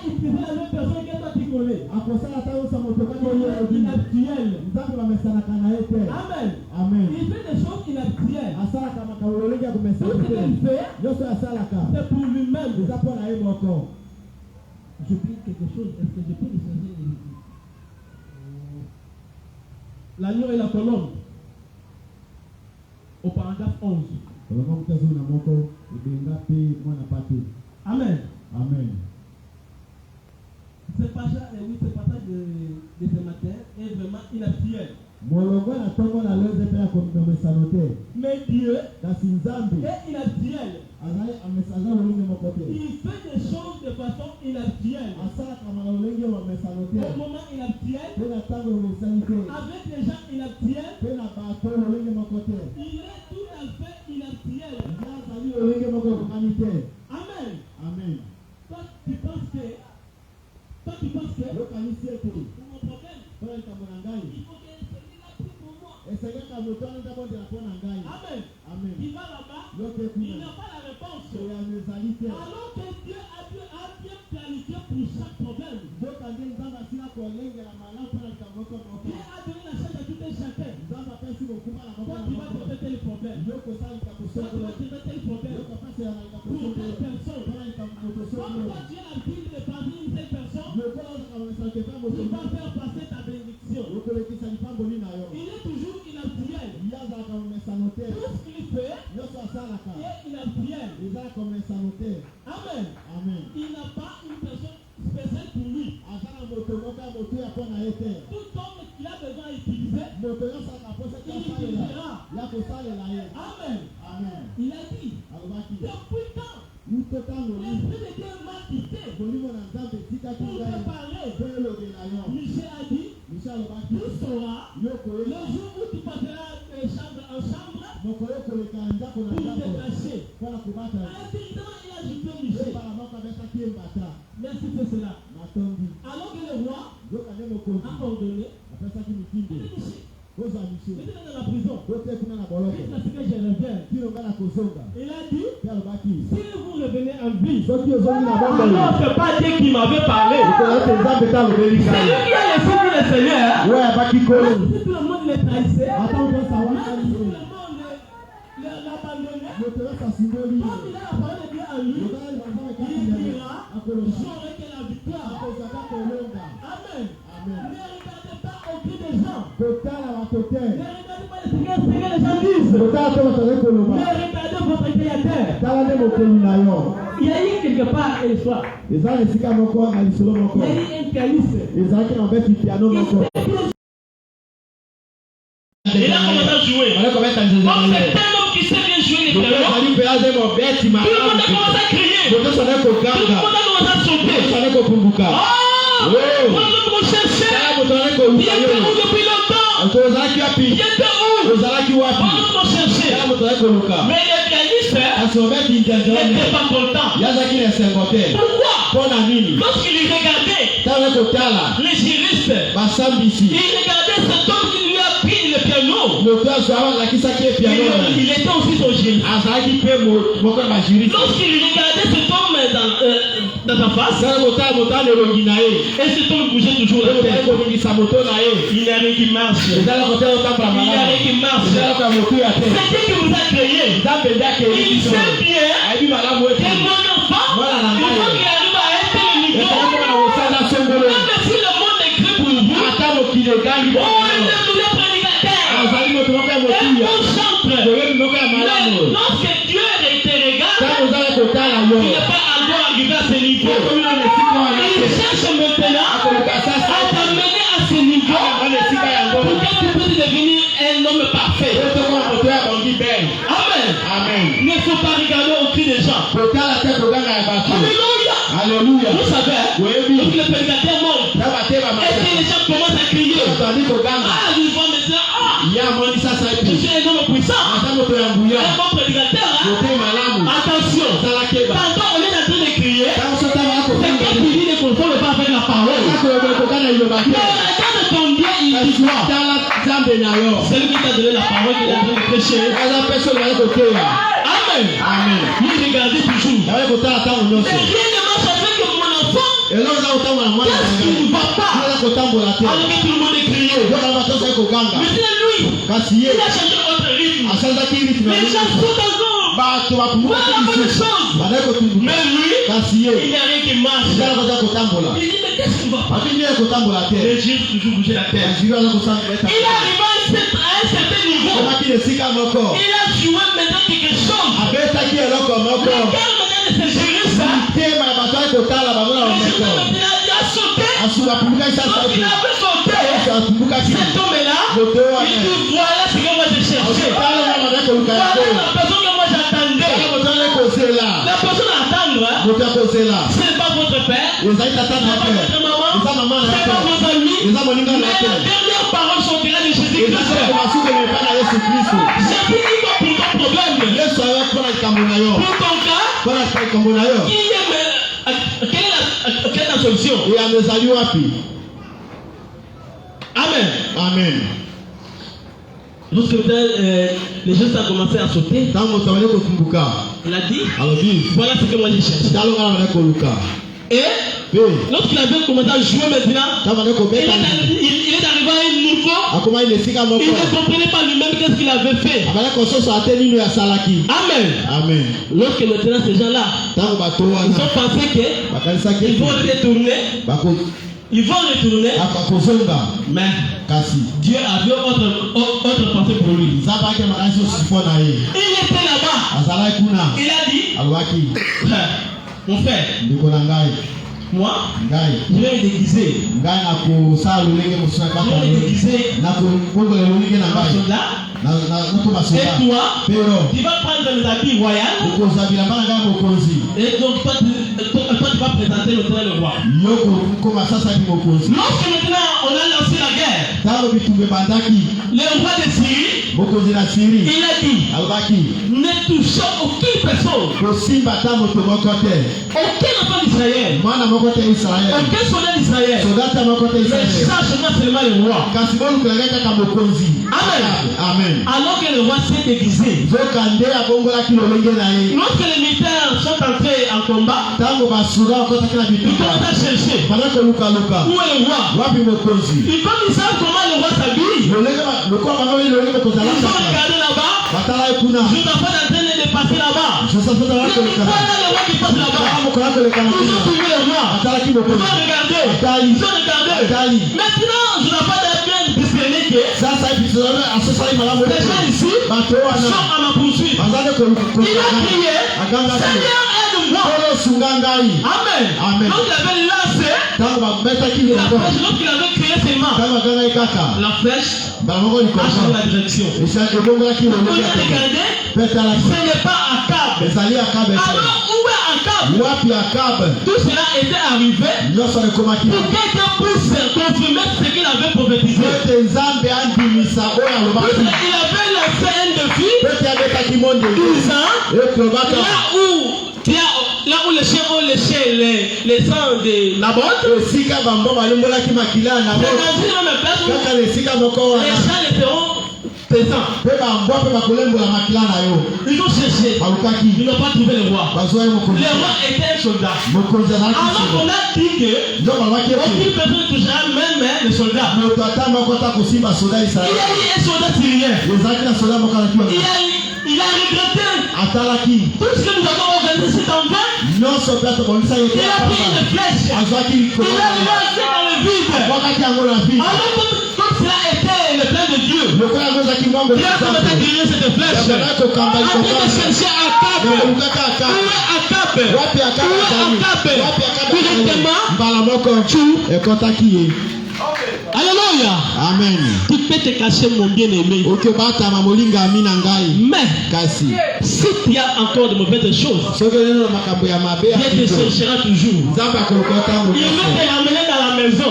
utiliser la même personne que toi tu connais. Inhabituel. Amen. Amen. Il fait des choses inhabituelles. Tout ce qu'il fait, c'est pour lui-même. Je prie quelque chose. Est-ce que je peux le changer? L'agneau et la colombe. Au paragraphe 11. Amen. Amen. Ce passage de ce matin est vraiment inhabituel. Mais Dieu est inhabituel. Il fait des choses de façon inhabituelle. Au moment inhabituel, avec les gens inhabituels, il est tout à fait inhabituel. Amen. Amen. Toi, tu penses que mon problème, il faut que celui-là prie pour moi. Amen. Amen. Il va là-bas, il n'a pas la réponse. Alors que Dieu a bien planifié pour chaque problème. Dieu a donné la chance à tout un chacun. Toi, tu vas traiter tel problème. Toi, tu vas traiter tel problème. Pour telle personne. Comme toi, Dieu a l'habitude de parler une telle personne, tu vas faire passer ta bénédiction. Il est toujours inhabituel. Tout ce qu'il fait est inhabituel. Amen. Amen. Il n'a pas une personne spéciale pour lui. Tout homme qu'il a besoin d'utiliser, il utilisera. Amen. Amen. Il a dit, depuis quand l'Esprit de Dieu m'a quitté pour préparer. Michel a dit, tu sauras le jour où tu passeras de chambre en chambre pour te cacher. Infiniment, il a ajouté Michel. Merci pour cela. Alors que le roi a ordonné, il dit Michel, maintenant dans la prison, jusqu'à ce que je revienne. Il a dit, si vous revenez en vie, alors c'est pas Dieu qui m'avait parlé. C'est lui qui a laissé pour le Seigneur. Si tout le monde le trahissait, si tout le monde l'abandonnait, comme il a la parole de Dieu à lui, il dira, j'aurai que la victoire. Amen. Ne regardez pas au cri des gens. Ne regardez pas ce que les gens disent. Ne regardez votre créateur. Il y a eu quelque part un soir. Il y a eu un calice. Il a commencé à jouer. Comme c'est un homme qui sait bien jouer les pianos, tout le monde a commencé à crier. Tout le monde a commencé à sauter. Oh! Mon cherchait. Il était où depuis longtemps? Il était où? Mon cherchait. Mais les pianistes n'étaient pas contents. Pourquoi? Lorsqu'il regardait les juristes, il regardait cet homme qui lui a pris le piano. Il était aussi son juriste. Lorsqu'il regardait cet homme dans sa face, et cet homme bougeait toujours la tête. Il y a rien qui marche. Il y a rien qui marche. C'est Dieu qui vous a créé. Il sait bien que mon enfant, il faut qu'il arrive à être le niveau. Même si le monde est créé pour vous, on est tous les prédicateurs. Et on chante. Lorsque Dieu te regarde, il n'est pas encore arrivé à ce niveau. Il cherche maintenant à t'amener à ce niveau pour que tu puisses devenir un homme parfait. Amen. Ne faut pas regarder au cri des gens. Alléluia. Vous savez, lorsque le prédicateur monte, et que les gens commencent à crier, ils vont me dire, je suis un homme puissant, un bon prédicateur, attention, tantôt on est en train de crier, c'est quand tu dis ne contrôle pas avec la parole. Mais quand ton Dieu, il dit quoi? C'est lui qui t'a donné la parole qu'il est en train de prêcher. Amen. Il regardait toujours. Mais rien ne marche avec Qu'est-ce qui ne va pas? Alors que tout le monde est crié. Mais c'est lui. Il a changé autre rythme. Les gens sautent encore. Voilà la bonne chose. Mais lui, il n'y a rien qui marche. Il dit, mais qu'est-ce qui ne va pas? Les Juifs toujours bouger la tête. Il est arrivé à un certain niveau. Il a joué maintenant quelque chose. Lequel maintenant de se gérer ça. Les gens maintenant a sauté. Quand il avait sauté, cet homme-là, il dit, voilà ce que moi j'ai cherché. Voilà la personne que moi j'attendais. La personne à attendre, ce n'est pas votre père, ce n'est pas votre maman, ce n'est pas vos amis, mais la dernière parole sortira de Jésus-Christ. Jésus dit quoi pour ton problème? Pour ton cas, quelle est la solution? Amen. Amen. Lorsque les gens ont commencé à sauter, il a dit, voilà ce que moi j'ai cherché. Et lorsqu'il avait commencé à jouer maintenant, il est arrivé à un niveau, il ne comprenait pas lui-même qu'est-ce qu'il avait fait. Amen. Amen. Lorsque maintenant ces gens-là, ils ont pensé qu'ils vont retourner. Ils vont retourner, mais Dieu avait autre pensée pour lui. Il était là-bas. Il a dit, mon frère, moi, je vais me déguiser. Je vais me déguiser en soldat. Et toi, tu vas prendre les habits royaux. Et donc toi, tu vas présenter le roi. Lorsque maintenant on a lancé la guerre, le roi de Syrie, il a dit, ne touchez aucune personne, aucun enfant d'Israël, aucun soldat d'Israël, mais charge-moi seulement le roi. Amen. Alors que le roi s'est déguisé, lorsque les militaires sont entrés en combat, ils commencent à chercher où est le roi. Ils comme ils savent comment le roi s'habille, ils ont regardé là-bas, je n'ai pas en train de passer là-bas. Voilà le roi qui passe là-bas. Ils ont suivi le roi. Ils ont regardé. Maintenant, je n'ai pas de discerner que ces gens ici sont à ma poursuite. Il a crié, Seigneur, aide-moi. Amen. Donc il avait lancé la flèche. Lorsqu'il avait crié ses mains, la flèche a changé la direction. Quand il a regardé, ce n'est pas Akab. Alors où est Akab? Tout cela était arrivé pour quelqu'un puisse confirmer ce qu'il avait prophétisé. Il avait lancé un défi 12 ans, là où les chiens ont léché les sangs de Naboth. C'est dans une même place où les chiens étaient pesants. Ils ont cherché, ils n'ont pas trouvé le roi. Le roi était un soldat. Alors on a dit que aucune personne ne touchera même les soldats. Il y a eu un soldat syrien. Il a regretté tout ce que nous avons organisé cet envoi. Il a pris une flèche. Il a lancé dans le vide. Alors comme cela était le plan de Dieu, Dieu a commencé à griller cette flèche. Il a cherché Akab. Où est Akab? Directement. Alléluia. Amen. Tu peux te cacher, mon bien-aimé. Mais si tu as encore de mauvaises choses, Dieu te cherchera toujours. Il va te ramener dans la maison.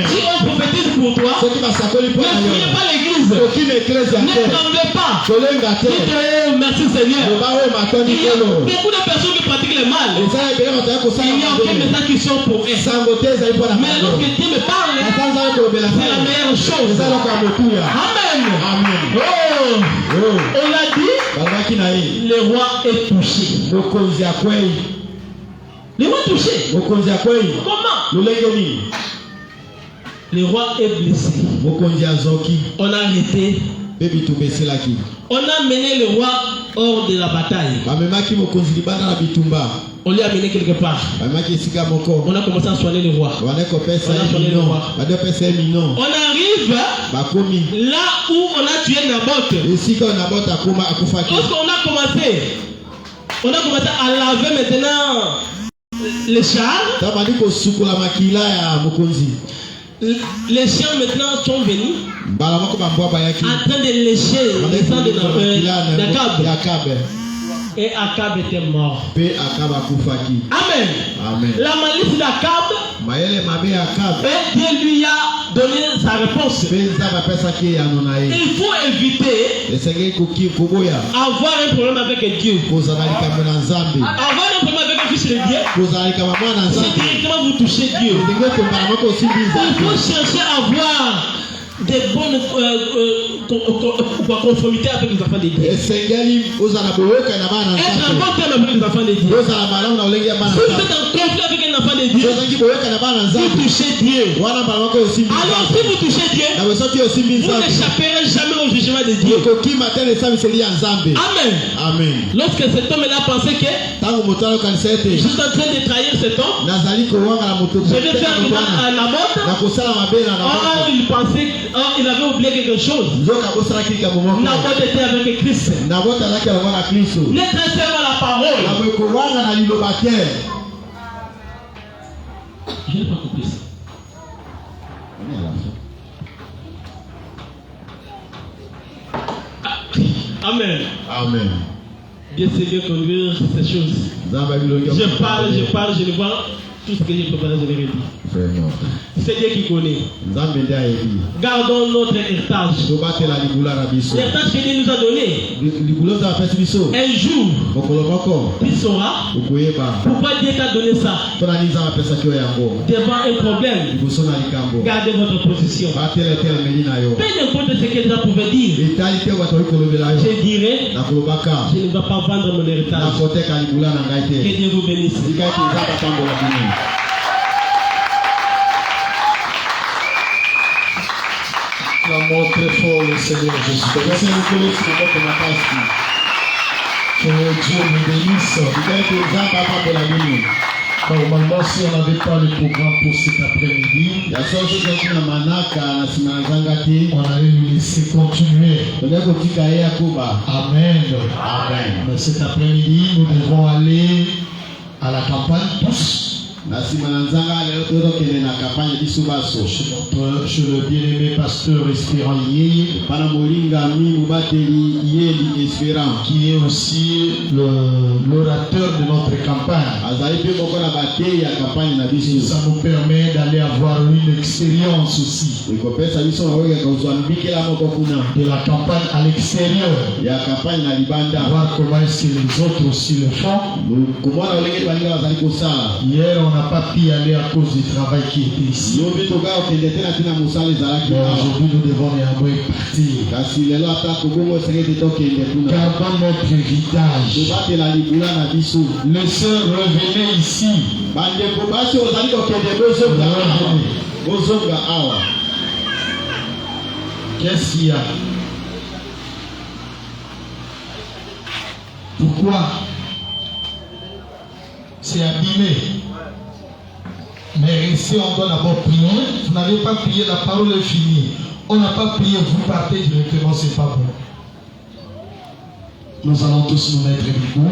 Si on prophétise pour toi, ne priez pas l'église. Ne tremblez pas. Dites merci Seigneur. Il y a beaucoup de personnes qui pratiquent le mal. Il n'y a aucun message qui sort pour eux. Mais lorsque Dieu me parle, c'est la meilleure chose. Amen. On l'a dit, le roi est touché. Le roi touché. Comment? Le roi est blessé. On a arrêté. On a mené le roi hors de la bataille. On l'a amené quelque part. On a commencé à soigner le roi. On arrive là où on a tué Naboth. Lorsqu'on a commencé à laver maintenant les chars. Les chiens maintenant sont venus en train de lécher le sang d'Akab. Et Akab était mort. Amen. La malice d'Akab, Dieu lui a donné sa réponse. Il faut éviter avoir un problème avec Dieu. Avoir un problème avec le Fils de Dieu, c'est directement vous touchez Dieu. Il faut chercher à avoir des bonnes conformités avec les enfants de Dieu. Être en bon terme avec les enfants de Dieu. Si vous êtes en conflit avec un enfant de Dieu, vous touchez Dieu. Alors si vous touchez Dieu, vous n'échapperez jamais au jugement de Dieu. Amen. Lorsque cet homme-là pensait que je suis en train de trahir cet homme, je vais faire du mal à Naboth. Il pensait, il avait oublié quelque chose. Naboth était avec Christ. Il est très servant à la parole. Je n'ai pas compris ça. Amen. Dieu sait bien conduire ces choses. Je parle, je ne vois tout ce que j'ai préparé, je l'ai dit. C'est Dieu qui connaît. Gardons notre héritage. L'héritage que Dieu nous a donné. Un jour, tu sauras pourquoi Dieu t'a donné ça. Devant un problème, gardez votre position. Peu importe ce que Dieu pouvait dire, je dirais, je ne vais pas vendre mon héritage. Que Dieu vous bénisse. L'amour très fort, le Seigneur Jésus. Que Dieu nous bénisse. Normalement, si on n'avait pas le programme pour cet après-midi, on allait nous laisser continuer. Amen. Mais cet après-midi, nous devons aller à la campagne tous. Chez le bien-aimé pasteur Espérant Yeye, qui est aussi l'orateur de notre campagne. Ça nous permet d'aller avoir une expérience aussi de la campagne à l'extérieur, voir comment est-ce que les autres aussi le font. Hier on n'a pas pu y aller à cause du travail qui était ici. Mais aujourd'hui nous devons néanmoins partir. Gardons notre héritage. Les sœurs, revenez ici. Qu'est-ce qu'il y a? Pourquoi? C'est abîmé. Mais ici, on doit d'abord prier. Vous n'avez pas prié, la parole est finie. On n'a pas prié, vous partez directement, c'est pas bon. Nous allons tous nous mettre debout.